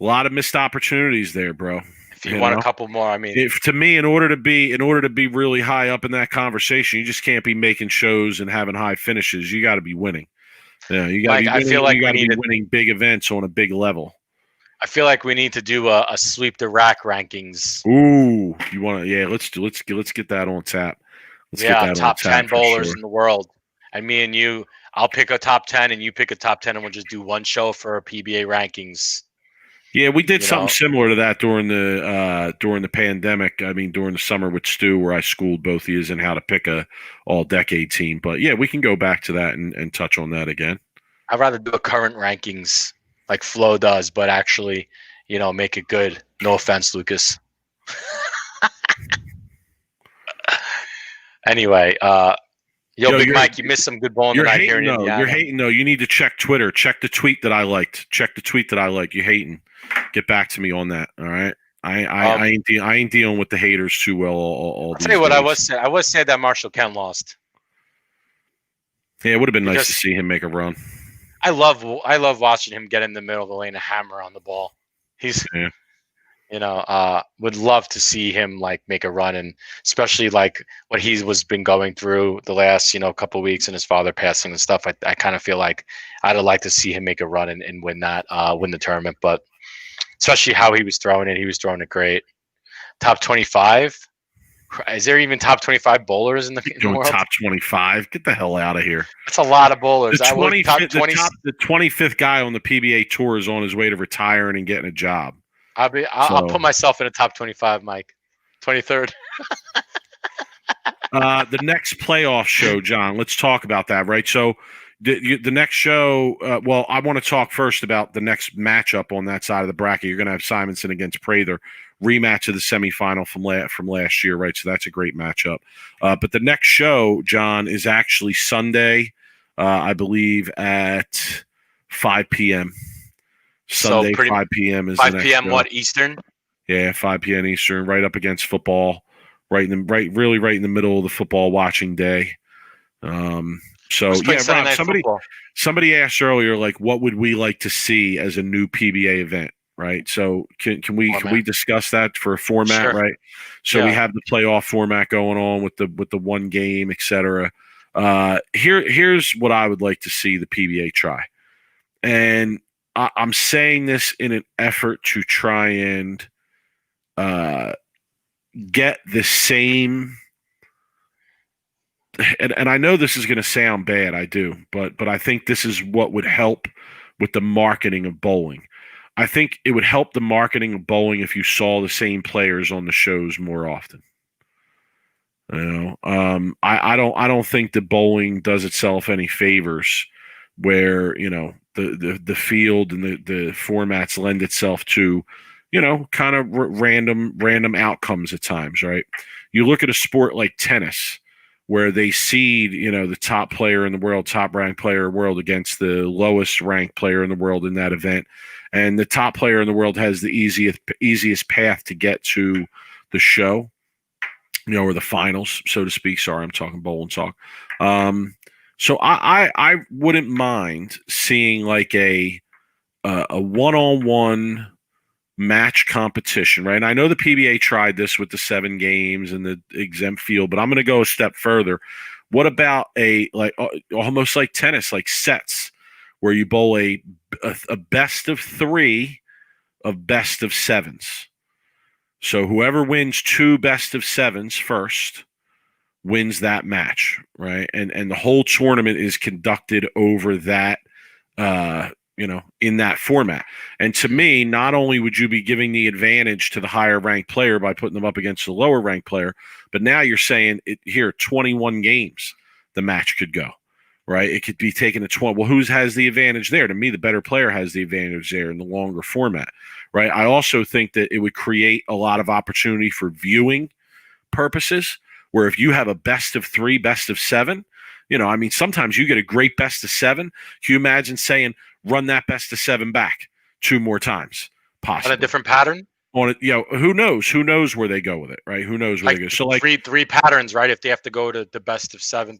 A lot of missed opportunities there, bro. If you want a couple more, I mean, to me, in order to be really high up in that conversation, you just can't be making shows and having high finishes. You got to be winning. Yeah, you got to be winning big events on a big level. I feel like we need to do a sweep the rack rankings. Ooh, you want to? Yeah, let's get that on tap. Let's get that top on tap 10 bowlers in the world, and me and you. I'll pick a top 10, and you pick a top 10, and we'll just do one show for our PBA rankings. Yeah, we did You something know, similar to that during the pandemic. I mean, during the summer with Stu, where I schooled both of yous in how to pick a all decade team. But yeah, we can go back to that and touch on that again. I'd rather do a current rankings like Flo does, but actually, make it good. No offense, Lucas. Anyway, yo, Yo, Big Mike, you missed some good bowling you're tonight here hating in though. You're Indiana. hating though. You need to check Twitter. Check the tweet that I liked. Check the tweet that I liked. You hating? Get back to me on that. All right. I ain't dealing with the haters too well all I'll tell these you what days. I was sad that Marshall Kent lost Yeah, it would have been nice to because see him make a run. I love watching him get in the middle of the lane and hammer on the ball. He's Yeah. would love to see him like make a run, and especially like what he was been going through the last couple of weeks and his father passing and stuff. I kind of feel like I'd like to see him make a run and win the tournament, but especially how he was throwing it great. Top 25. Is there even top 25 bowlers in the Doing world? top 25. Get the hell out of here. That's a lot of The bowlers. I would top 20. the 25th guy on the PBA tour is on his way to retiring and getting a job. I'll put myself in a top 25, Mike. 23rd. The next playoff show, John. Let's talk about that, right? So the next show. Well, I want to talk first about the next matchup on that side of the bracket. You're going to have Simonson against Prather, rematch of the semifinal from last year, right? So that's a great matchup. But the next show, John, is actually Sunday, I believe at 5 p.m. Sunday, 5 p.m. is 5 the next p.m. show. What Eastern? Yeah, 5 p.m. Eastern, right up against football, really right in the middle of the football watching day. So Who's playing yeah, Sunday Rob, night football? somebody asked earlier, like, what would we like to see as a new PBA event, right? So can we discuss that for a format, Sure. right? So we have the playoff format going on with the one game, etc. Here's what I would like to see the PBA try, and I'm saying this in an effort to try and get the same. And I know this is going to sound bad, I do, but I think this is what would help with the marketing of bowling. I think it would help the marketing of bowling if you saw the same players on the shows more often. I don't think that bowling does itself any favors where the field and the formats lend itself to kind of random outcomes at times, right? You look at a sport like tennis where they seed the top player in the world, top ranked player in the world against the lowest ranked player in the world in that event, and the top player in the world has the easiest path to get to the show, or the finals, so to speak. Sorry, I'm talking bowling talk. So I wouldn't mind seeing like a one-on-one match competition, right? And I know the PBA tried this with the 7 games and the exempt field, but I'm going to go a step further. What about almost like tennis, like sets, where you bowl a best of 3 of best of 7s? So whoever wins 2 best of 7s first wins that match, right? And the whole tournament is conducted over that, in that format. And to me, not only would you be giving the advantage to the higher ranked player by putting them up against the lower ranked player, but now you're saying here 21 games the match could go, right? It could be taken to 20. Well, who has the advantage there? To me, the better player has the advantage there in the longer format, right? I also think that it would create a lot of opportunity for viewing purposes, where if you have a best of 3, best of 7, sometimes you get a great best of 7. Can you imagine saying, run that best of 7 back 2 more times, possibly On a different pattern? on it? Who knows? Who knows where they go with it, right? Who knows where they go? So like three patterns, right? If they have to go to the best of 7.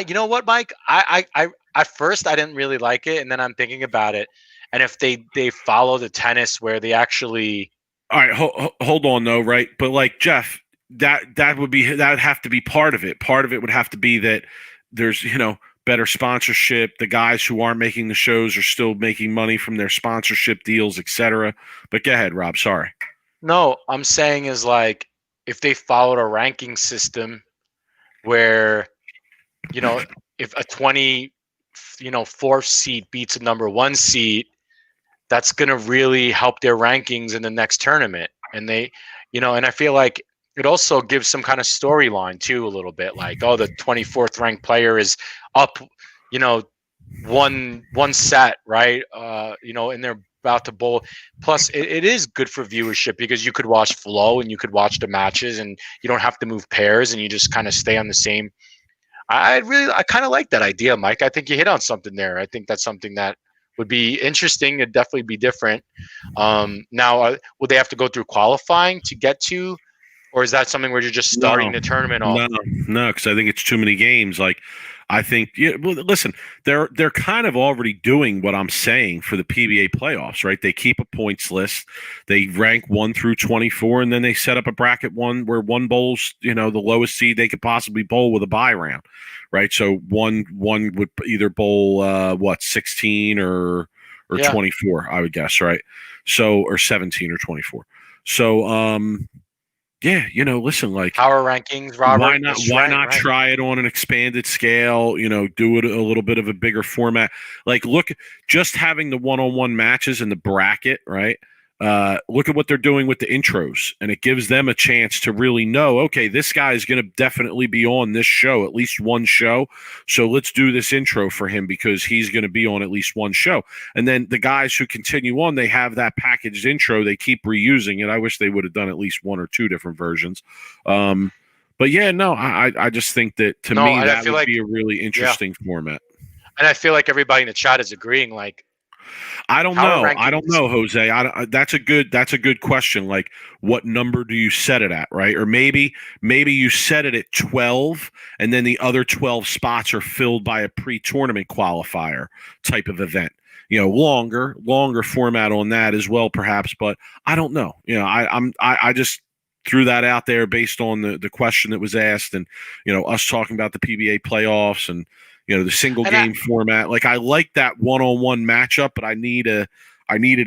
You know what, Mike? I at first I didn't really like it, and then I'm thinking about it. And if they follow the tennis where they actually, all right, hold on though, right? But like Jeff, that would have to be part of it. Part of it would have to be that there's better sponsorship. The guys who aren't making the shows are still making money from their sponsorship deals, etc. But go ahead, Rob. Sorry. no, I'm saying is like if they followed a ranking system where if a 20 4th seed beats a number 1 seed, that's going to really help their rankings in the next tournament. And and I feel like it also gives some kind of storyline too, a little bit like, oh, the 24th ranked player is up, one set, right? And they're about to bowl. Plus, it is good for viewership because you could watch flow and you could watch the matches, and you don't have to move pairs, and you just kind of stay on the same. I kind of like that idea, Mike. I think you hit on something there. I think that's something that would be interesting. It'd definitely be different. Now, would they have to go through qualifying to get to, or is that something where you're just starting the tournament off? No, because I think it's too many games. Like, I think, well, listen, they're kind of already doing what I'm saying for the PBA playoffs, right? They keep a points list, they rank 1 through 24, and then they set up a bracket one where one bowls, the lowest seed they could possibly bowl with a bye round, right? So one would either bowl 16 or 24, I would guess, right? So, or 17 or 24. So, yeah, listen, like power rankings, Robert. Why not try it on an expanded scale? Do it a little bit of a bigger format. Like, look, just having the one-on-one matches in the bracket, right? Look at what they're doing with the intros, and it gives them a chance to really know, okay, this guy is going to definitely be on this show, at least one show. So let's do this intro for him because he's going to be on at least one show. And then the guys who continue on, they have that packaged intro. They keep reusing it. I wish they would have done at least 1 or 2 different versions. But yeah, no, I just think that to me that would be a really interesting format. And I feel like everybody in the chat is agreeing. Like, I don't know, Jose. That's a good question. Like, what number do you set it at, right? Or maybe you set it at 12, and then the other 12 spots are filled by a pre-tournament qualifier type of event. Longer format on that as well, perhaps. But I don't know. I just threw that out there based on the question that was asked, and us talking about the PBA playoffs and the single game format. Like, I like that one-on-one matchup, but I need an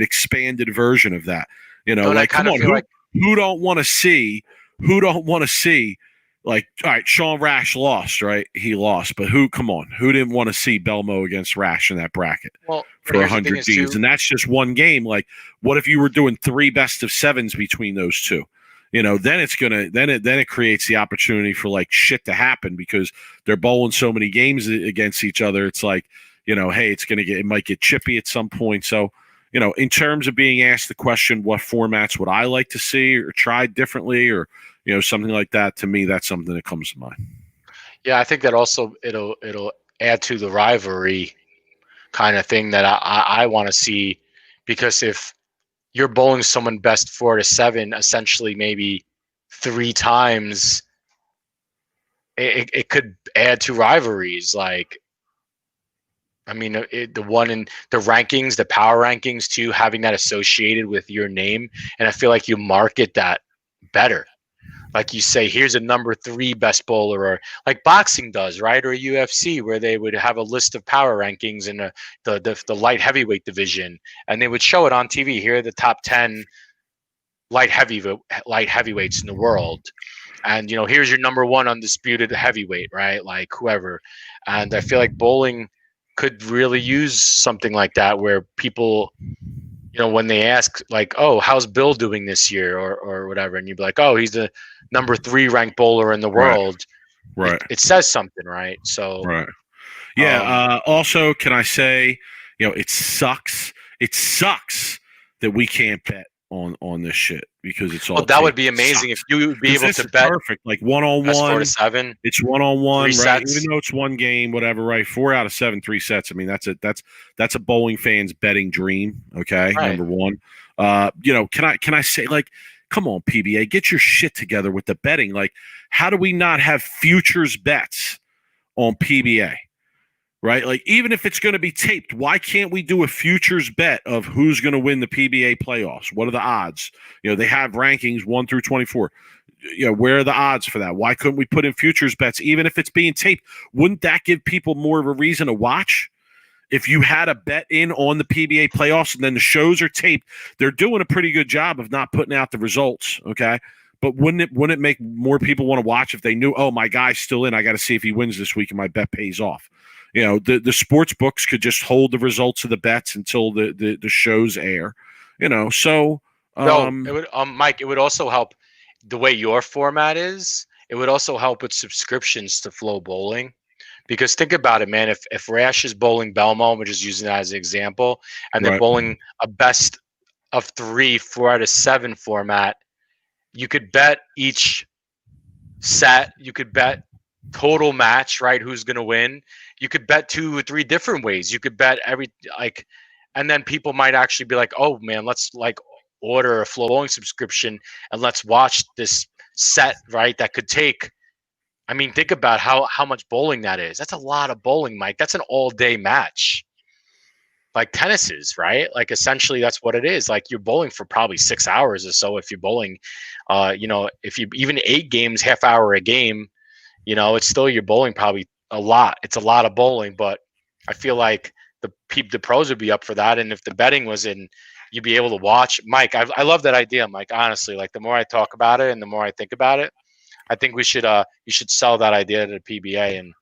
expanded version of that. Like, come on, who don't want to see? Who don't want to see? Like, all right, Sean Rash lost, right? He lost, but who didn't want to see Belmo against Rash in that bracket for 100 Ds? And that's just one game. Like, what if you were doing 3 best of 7s between those two? Then it creates the opportunity for like shit to happen because they're bowling so many games against each other. It's like, hey, it might get chippy at some point. So, in terms of being asked the question, what formats would I like to see or try differently or, something like that, to me, that's something that comes to mind. Yeah, I think that also it'll add to the rivalry kind of thing that I want to see, because if you're bowling someone best 4 to 7, essentially maybe 3 times, it could add to rivalries. Like, I mean, the one in the rankings, the power rankings too, having that associated with your name. And I feel like you market that better. Like, you say, here's a number 3 best bowler, or like boxing does, right? Or UFC, where they would have a list of power rankings in the light heavyweight division, and they would show it on TV. Here are the top 10 light heavyweights in the world, and here's your number 1 undisputed heavyweight, right? Like, whoever. And I feel like bowling could really use something like that, where people, when they ask, like, oh, how's Bill doing this year, or whatever, and you'd be like, oh, he's the number 3 ranked bowler in the world. Right. It says something, right? So, right. Yeah. Also, can I say, it sucks. It sucks that we can't bet on this shit because it's all. Well, that would be amazing if you would be able to bet. Perfect, like one-on-one. 4 to 7. It's one-on-one, right? Sets. Even though it's one game, whatever, right? 4 out of 7, 3 sets. I mean, that's a bowling fan's betting dream. Okay, right. Number one. Can I say, like, come on, PBA, get your shit together with the betting. Like, how do we not have futures bets on PBA? Right? Like, even if it's going to be taped, why can't we do a futures bet of who's going to win the PBA playoffs? What are the odds? They have rankings 1 through 24. Where are the odds for that? Why couldn't we put in futures bets, even if it's being taped? Wouldn't that give people more of a reason to watch? If you had a bet in on the PBA playoffs and then the shows are taped, they're doing a pretty good job of not putting out the results. Okay. But wouldn't it make more people want to watch if they knew, oh, my guy's still in, I got to see if he wins this week and my bet pays off? The sports books could just hold the results of the bets until the shows air. So it would Mike, it would also help the way your format is. It would also help with subscriptions to Flow Bowling. Because think about it, man. If Rash is bowling Belmo, we're just using that as an example, and they're Right. bowling a best of 3, 4 out of 7 format, you could bet each set. You could bet total match, right? Who's going to win? You could bet 2 or 3 different ways. You could bet and then people might actually be like, oh man, let's order a Flow Bowling subscription and let's watch this set, right? That could take. I mean, think about how much bowling that is. That's a lot of bowling, Mike. That's an all-day match. Like tennis is, right? Like essentially that's what it is. Like you're bowling for probably 6 hours or so if you're bowling. If you even 8 games, half hour a game, it's still you're bowling probably a lot. It's a lot of bowling, but I feel like the pros would be up for that. And if the betting was in, you'd be able to watch. Mike, I love that idea, Mike. Honestly, like the more I talk about it and the more I think about it, I think you should sell that idea to the PBA and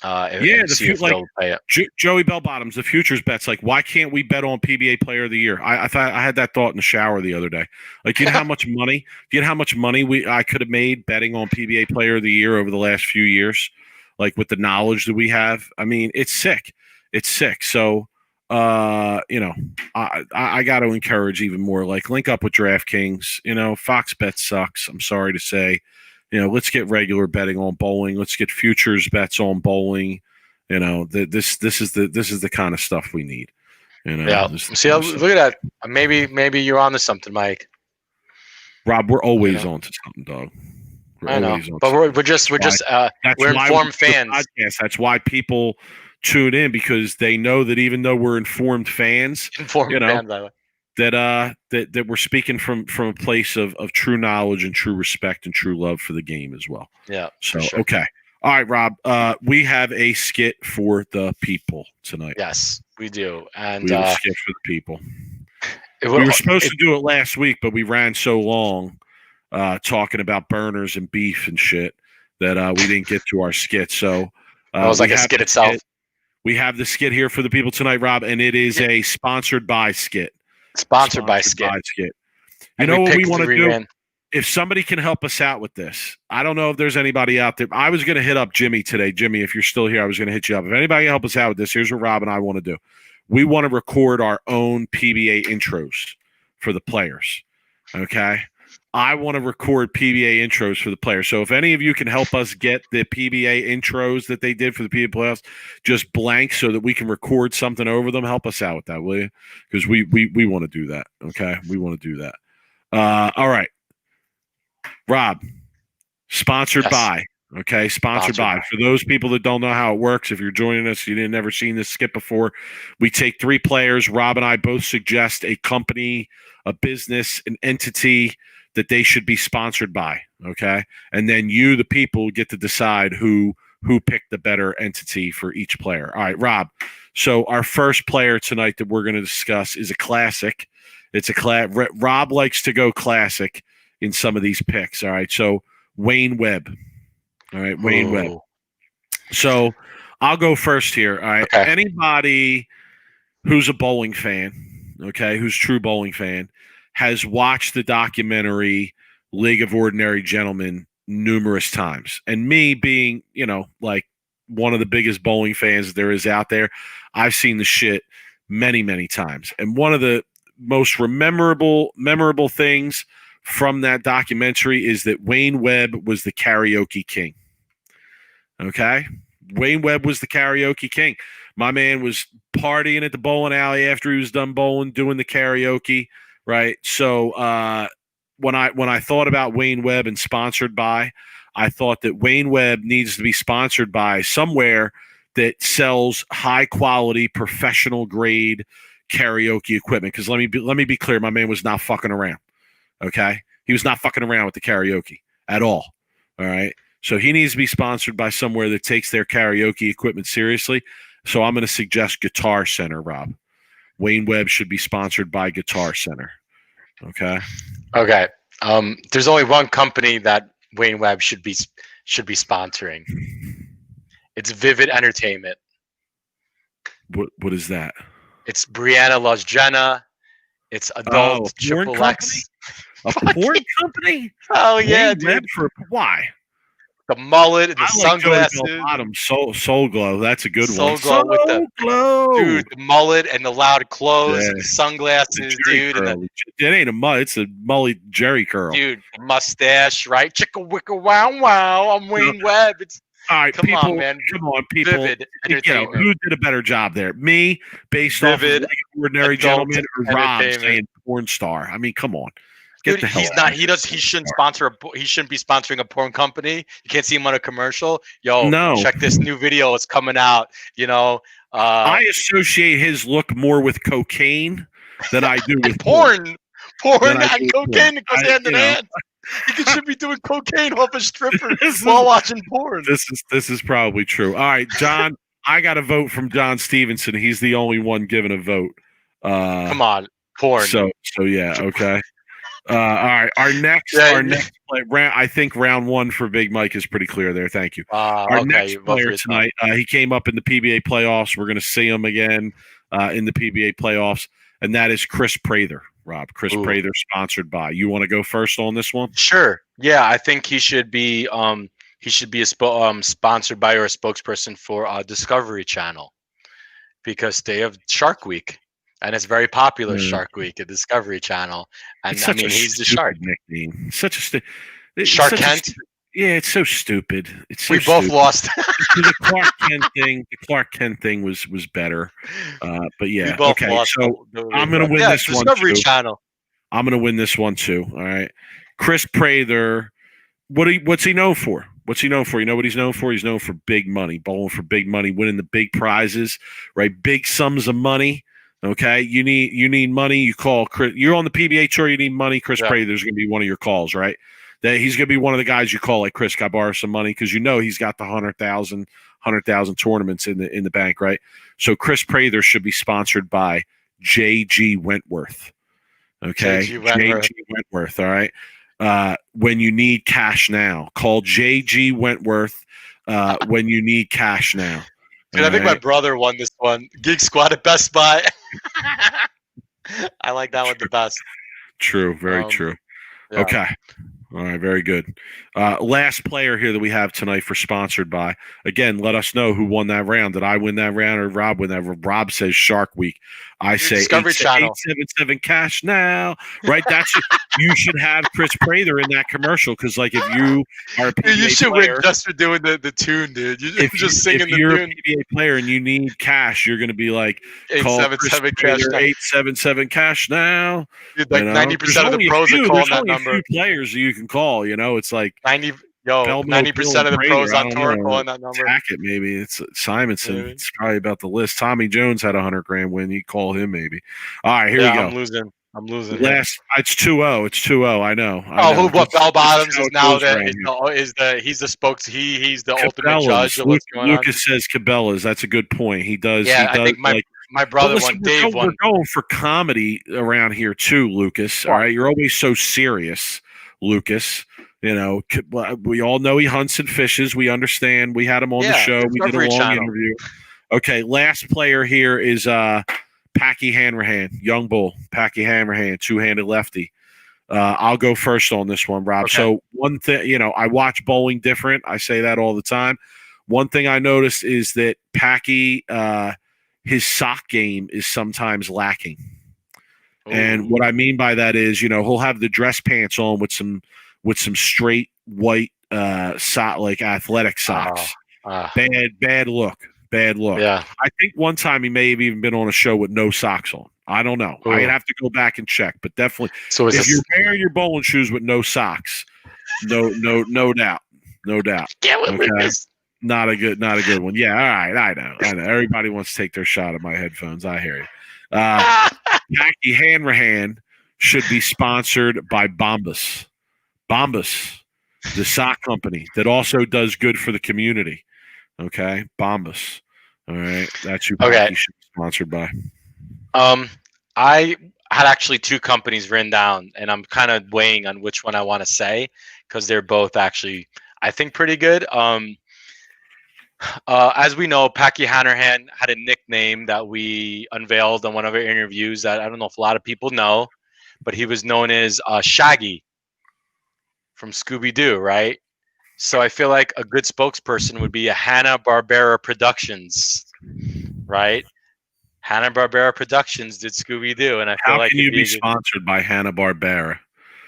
and see if they'll pay it. Joey Bellbottoms, the futures bets. Like, why can't we bet on PBA Player of the Year? I thought I had that thought in the shower the other day. Like, you know how much money? I could have made betting on PBA Player of the Year over the last few years. Like with the knowledge that we have, I mean, it's sick. It's sick. So, I got to encourage even more. Like, link up with DraftKings. Fox Bet sucks. I'm sorry to say. Let's get regular betting on bowling. Let's get futures bets on bowling. This is the kind of stuff we need. Yeah. See, look at that. Maybe you're on to something, Mike. Rob, we're always on to something, dog. I know, but we're informed fans. Podcast. That's why people tune in, because they know that even though we're informed fans, that we're speaking from a place of true knowledge and true respect and true love for the game as well. Yeah. So sure. Okay. All right, Rob. We have a skit for the people tonight. Yes, we do. And we have a skit for the people. We were supposed to do it last week, but we ran so long talking about burners and beef and shit that we didn't get to our skit. So it was like a skit itself. We have the skit here for the people tonight, Rob, and it is a sponsored by skit. Sponsored by skit. You know what we want to do? If somebody can help us out with this, I don't know if there's anybody out there. I was going to hit up Jimmy today. Jimmy, if you're still here, I was going to hit you up. If anybody can help us out with this, here's what Rob and I want to do. We want to record our own PBA intros for the players. Okay? I want to record PBA intros for the players. So if any of you can help us get the PBA intros that they did for the PBA playoffs just blank so that we can record something over them, help us out with that, will you? Because we want to do that. Okay? We want to do that. All right. Rob, sponsored by. Okay, sponsored by. For those people that don't know how it works, if you're joining us, you didn't never seen this skit before, we take 3 players. Rob and I both suggest a company, a business, an entity that they should be sponsored by. Okay, and then you, the people, get to decide who picked the better entity for each player. All right, Rob. So our first player tonight that we're going to discuss is a classic. It's a Rob likes to go classic in some of these picks. All right, so Wayne Webb. All right, Wayne Webb. So I'll go first here. All right. Okay. Anybody who's a bowling fan, okay, who's a true bowling fan, has watched the documentary League of Ordinary Gentlemen numerous times. And me being, like one of the biggest bowling fans there is out there, I've seen the shit many, many times. And one of the most memorable things from that documentary is that Wayne Webb was the karaoke king. Okay? Wayne Webb was the karaoke king. My man was partying at the bowling alley after he was done bowling, doing the karaoke, right? So when I thought about Wayne Webb and sponsored by, I thought that Wayne Webb needs to be sponsored by somewhere that sells high-quality, professional-grade karaoke equipment. Because let me be clear, my man was not fucking around. Okay? He was not fucking around with the karaoke at all. All right? So he needs to be sponsored by somewhere that takes their karaoke equipment seriously. So I'm going to suggest Guitar Center, Rob. Wayne Webb should be sponsored by Guitar Center. Okay? Okay. There's only one company that Wayne Webb should be sponsoring. It's Vivid Entertainment. What is that? It's Brianna Loves Jenna. It's Oh, adult a porn triple company? X. A porn company? Oh yeah, Wayne Webb dude. why? The mullet and the I like Joey sunglasses. Bellbottoms. Soul Glow. That's a good Soul one. Glow with the Glow. dude, the mullet and the loud clothes Yeah. and the sunglasses, dude. Curl. And it ain't a mullet. It's a mullet Jerry curl. Dude, the mustache, right? Chicka wicka wow wow. I'm Wayne Webb. It's all right, come people. on, man. Come on, people. Vivid Entertainment. Who did a better job there? Me, based Vivid off of Ordinary Gentleman, or Rob saying porn star? I mean, come on. Dude, he's not. He shouldn't sponsor. He shouldn't be sponsoring a porn company. You can't see him on a commercial. Yo, no. Check this new video. It's coming out. You know. I associate his look more with cocaine than I do with porn. Porn and cocaine goes hand in hand. He should be doing cocaine off a stripper while watching porn. This is probably true. All right, John. I got a vote from Jon Stephenson. He's the only one giving a vote. Come on, porn. So yeah, okay. All right, our next play, I think round one for Big Mike is pretty clear there. Thank you. Our next player tonight, he came up in the PBA playoffs. We're going to see him again in the PBA playoffs, and that is Chris Prather. Rob, Chris Prather, sponsored by. You want to go first on this one? Sure. Yeah, I think he should be. He should be sponsored by or a spokesperson for Discovery Channel, because they have Shark Week. And it's very popular, Shark Week at Discovery Channel. And I mean, he's the shark. Nickname. Such a Shark Kent. Yeah, it's so stupid. It's so we both lost. The Clark Kent thing. The Clark Kent thing was better. But yeah, we both okay. Lost so I'm gonna win this one. Discovery Channel. I'm gonna win this one too. All right, Chris Prather. What's he known for? What's he known for? You know what he's known for? He's known for big money, bowling for big money, winning the big prizes, right? Big sums of money. Okay, you need money. You call Chris. You're on the PBA tour. You need money. Chris Prather's going to be one of your calls, right? That he's going to be one of the guys you call. Like, Chris, can I borrow some money? Because you know he's got the 100,000 tournaments in the bank, right? So Chris Prather should be sponsored by J.G. Wentworth. Okay, J.G. Wentworth. All right. When you need cash now, call J.G. Wentworth. When you need cash now. Dude, I think my brother won this one. Geek Squad at Best Buy. I like that one the best. True. Very true. Yeah. Okay. All right. Very good. Last player here that we have tonight for sponsored by. Again, let us know who won that round. Did I win that round or Rob win that? Rob says Shark Week. I say Discovery Channel. 877 cash now. Right? You should have Chris Prather in that commercial, because like if you are a PBA you should player, win just for doing the tune, dude. You're just singing the tune. If you're a PBA player and you need cash, you're going to be like, call 877 cash now. 877 cash now. Dude, like 90% of the pros are calling that number. There's a few players that you can call. You know, it's like 90% of the pros on tour are calling that number. Tackett, maybe it's Simonson. Maybe. It's probably about the list. Tommy Jones had $100,000 win. You call him maybe. All right, here we go. I'm losing. It's 2-0. It's 2-0. I know. What Bellbottoms is now he's the spokes. He's the ultimate judge of what's going on. Lucas says Cabela's. That's a good point. He does. Yeah, I think my brother won. Dave won. We're going for comedy around here too, Lucas. All right, you're always so serious, Lucas. You know, we all know he hunts and fishes. We understand. We had him on the show. We did a long interview. Okay, last player here is Packy Hanrahan, young bull. Packy Hanrahan, two-handed lefty. I'll go first on this one, Rob. Okay. So one thing, I watch bowling different. I say that all the time. One thing I noticed is that Packy, his sock game is sometimes lacking. Ooh. And what I mean by that is, he'll have the dress pants on with some straight white like athletic socks. Bad look. Yeah. I think one time he may have even been on a show with no socks on. I don't know. Ooh. I'd have to go back and check, but definitely. So if you're wearing your bowling shoes with no socks, no doubt. Okay? Not a good one. Yeah, all right. I know. Everybody wants to take their shot at my headphones. I hear you. Packy Hanrahan should be sponsored by Bombas. Bombas, the sock company that also does good for the community. Okay, Bombas. All right, that's who Packy should be sponsored by. I had actually two companies written down, and I'm kind of weighing on which one I want to say because they're both actually, I think, pretty good. As we know, Packy Hanrahan had a nickname that we unveiled on one of our interviews that I don't know if a lot of people know, but he was known as Shaggy from Scooby-Doo, right? So I feel like a good spokesperson would be a Hanna-Barbera Productions, right? Hanna-Barbera Productions did Scooby-Doo, and I feel How like can it'd you be be a good. sponsored by Hanna-Barbera?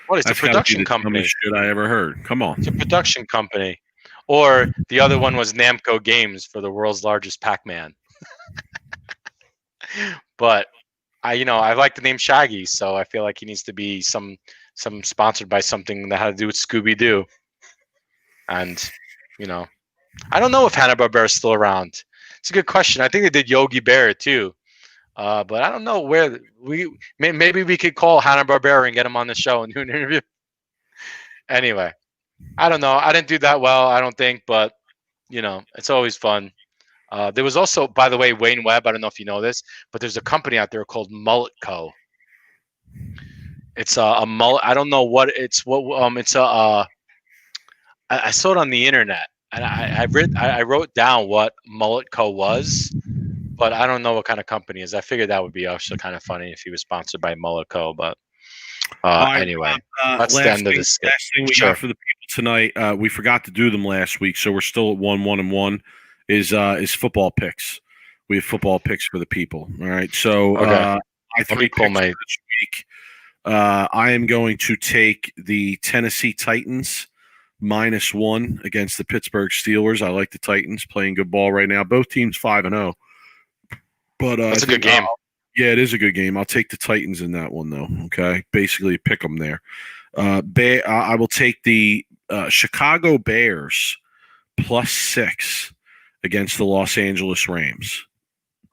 What? It's a That's got to be production the dumbest company. shit I ever heard. Come It's a on. production company. Or the other one was Namco Games for the world's largest Pac-Man. But I like the name Shaggy, so I feel like he needs to be some sponsored by something that had to do with Scooby Doo. And I don't know if Hanna Barbera is still around. It's a good question. I think they did Yogi Bear too, but I don't know where maybe we could call Hanna Barbera and get him on the show and do an interview. Anyway, I don't know. I didn't do that well, I don't think, but it's always fun. There was also, by the way, Wayne Webb. I don't know if you know this, but there's a company out there called Mullet Co. It's a mullet. I don't know what it's. It's a. I saw it on the internet, and I wrote down what Mullet Co. was, but I don't know what kind of company it is. I figured that would be actually kind of funny if he was sponsored by Mullet Co. But All right, anyway, Rob, that's the end of this. last thing we Sure. got for the people tonight. We forgot to do them last week, so we're still at 1-1-1. Is football picks. We have football picks for the people. All right, so Okay. my Let me three pull picks my. for this week. I am going to take the Tennessee Titans -1 against the Pittsburgh Steelers. I like the Titans playing good ball right now. Both teams 5-0, but That's I a good think game. yeah, it is a good game. I'll take the Titans in that one, though. Okay, basically pick them there. I will take the Chicago Bears +6 against the Los Angeles Rams.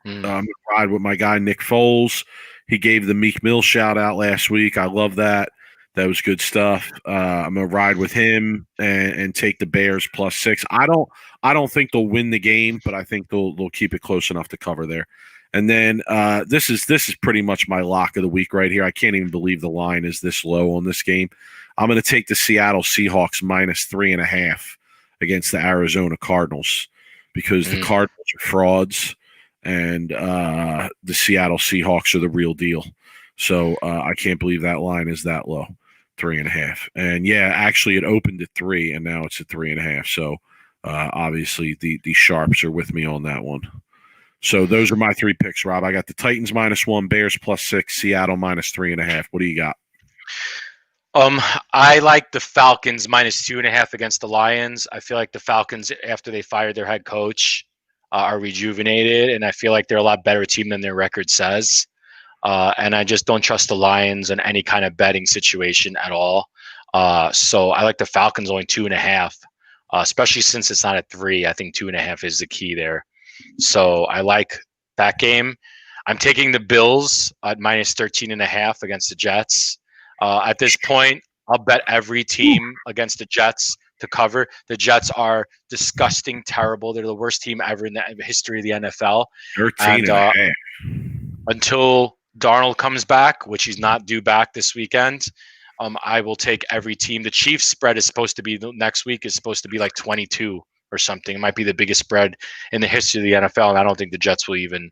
I'm going to ride with my guy Nick Foles. He gave the Meek Mill shout out last week. I love that. That was good stuff. I'm going to ride with him and take the Bears +6. I don't think they'll win the game, but I think they'll keep it close enough to cover there. And then this is pretty much my lock of the week right here. I can't even believe the line is this low on this game. I'm going to take the Seattle Seahawks -3.5 against the Arizona Cardinals because the Cardinals are frauds and the Seattle Seahawks are the real deal. So I can't believe that line is that low, 3.5. And yeah, actually it opened at 3 and now it's at 3.5. So obviously the Sharps are with me on that one. So those are my three picks, Rob. I got the Titans -1, Bears +6, Seattle -3.5. What do you got? I like the Falcons -2.5 against the Lions. I feel like the Falcons, after they fired their head coach, are rejuvenated, and I feel like they're a lot better team than their record says. And I just don't trust the Lions in any kind of betting situation at all. So I like the Falcons only 2.5, especially since it's not at 3. I think 2.5 is the key there. So I like that game. I'm taking the Bills at -13.5 against the Jets. At this point, I'll bet every team against the Jets to cover. The Jets are disgusting, terrible. They're the worst team ever in the history of the NFL. 13.5. Until Darnold comes back, which he's not due back this weekend, I will take every team. The Chiefs spread is supposed to be next week is supposed to be like 22 or something. It might be the biggest spread in the history of the NFL, and I don't think the Jets will even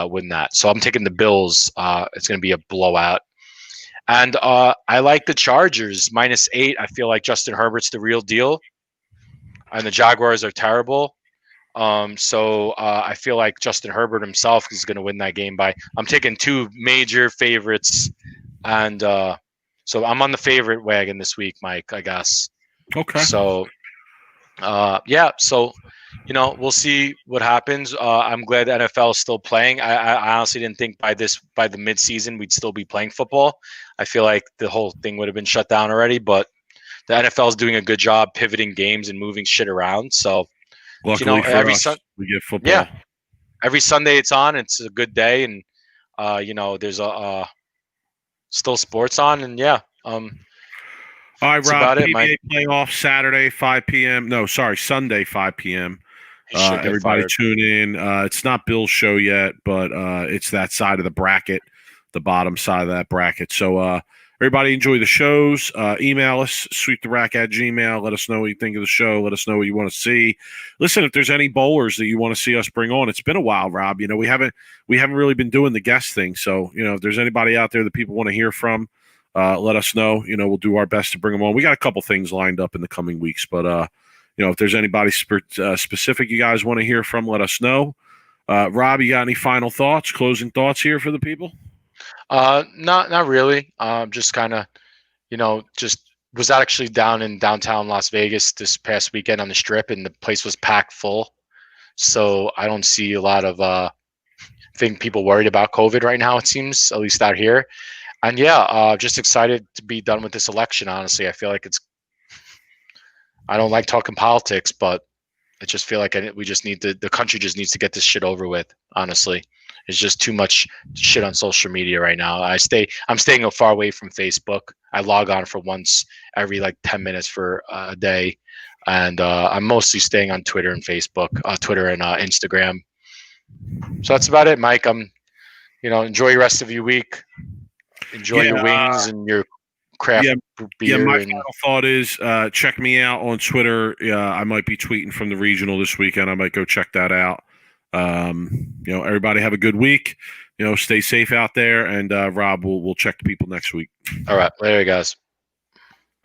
win that. So I'm taking the Bills. It's going to be a blowout. And I like the Chargers -8. I feel like Justin Herbert's the real deal, and the Jaguars are terrible. So I feel like Justin Herbert himself is going to win that game by. I'm taking two major favorites, and so I'm on the favorite wagon this week, Mike. I guess. Okay. So, yeah. So, we'll see what happens. I'm glad the NFL is still playing. I honestly didn't think by the midseason we'd still be playing football. I feel like the whole thing would have been shut down already. But the NFL is doing a good job pivoting games and moving shit around. So. Luckily for us, we get football. Yeah, every Sunday it's on. It's a good day, and there's a still sports on, and yeah. All right, Rob. PBA playoff Saturday 5 p.m. No, sorry, Sunday 5 p.m. Everybody tune in. It's not Bill's show yet, but it's that side of the bracket, the bottom side of that bracket. So everybody enjoy the shows. Email us, sweeptherack@gmail. Let us know what you think of the show. Let us know what you want to see. Listen, if there's any bowlers that you want to see us bring on, it's been a while, Rob. We haven't really been doing the guest thing. So, if there's anybody out there that people want to hear from, let us know. We'll do our best to bring them on. We got a couple things lined up in the coming weeks, but if there's anybody specific you guys want to hear from, let us know. Rob, you got any final thoughts, closing thoughts here for the people? Not really. Just kind of, just was actually down in downtown Las Vegas this past weekend on the Strip, and the place was packed full. So I don't see a lot of think people worried about COVID right now. It seems, at least out here. And yeah, just excited to be done with this election. Honestly, I feel like I don't like talking politics, but I just feel like we just need the country just needs to get this shit over with. Honestly, it's just too much shit on social media right now. I'm staying far away from Facebook. I log on for once every 10 minutes for a day, and I'm mostly staying on Twitter and Facebook, Twitter and Instagram. So that's about it, Mike. Enjoy the rest of your week. Enjoy your wings and your craft beer. Yeah, my final thought is check me out on Twitter. I might be tweeting from the regional this weekend. I might go check that out. Everybody have a good week. Stay safe out there, and Rob, we'll check the people next week. All right, later, guys.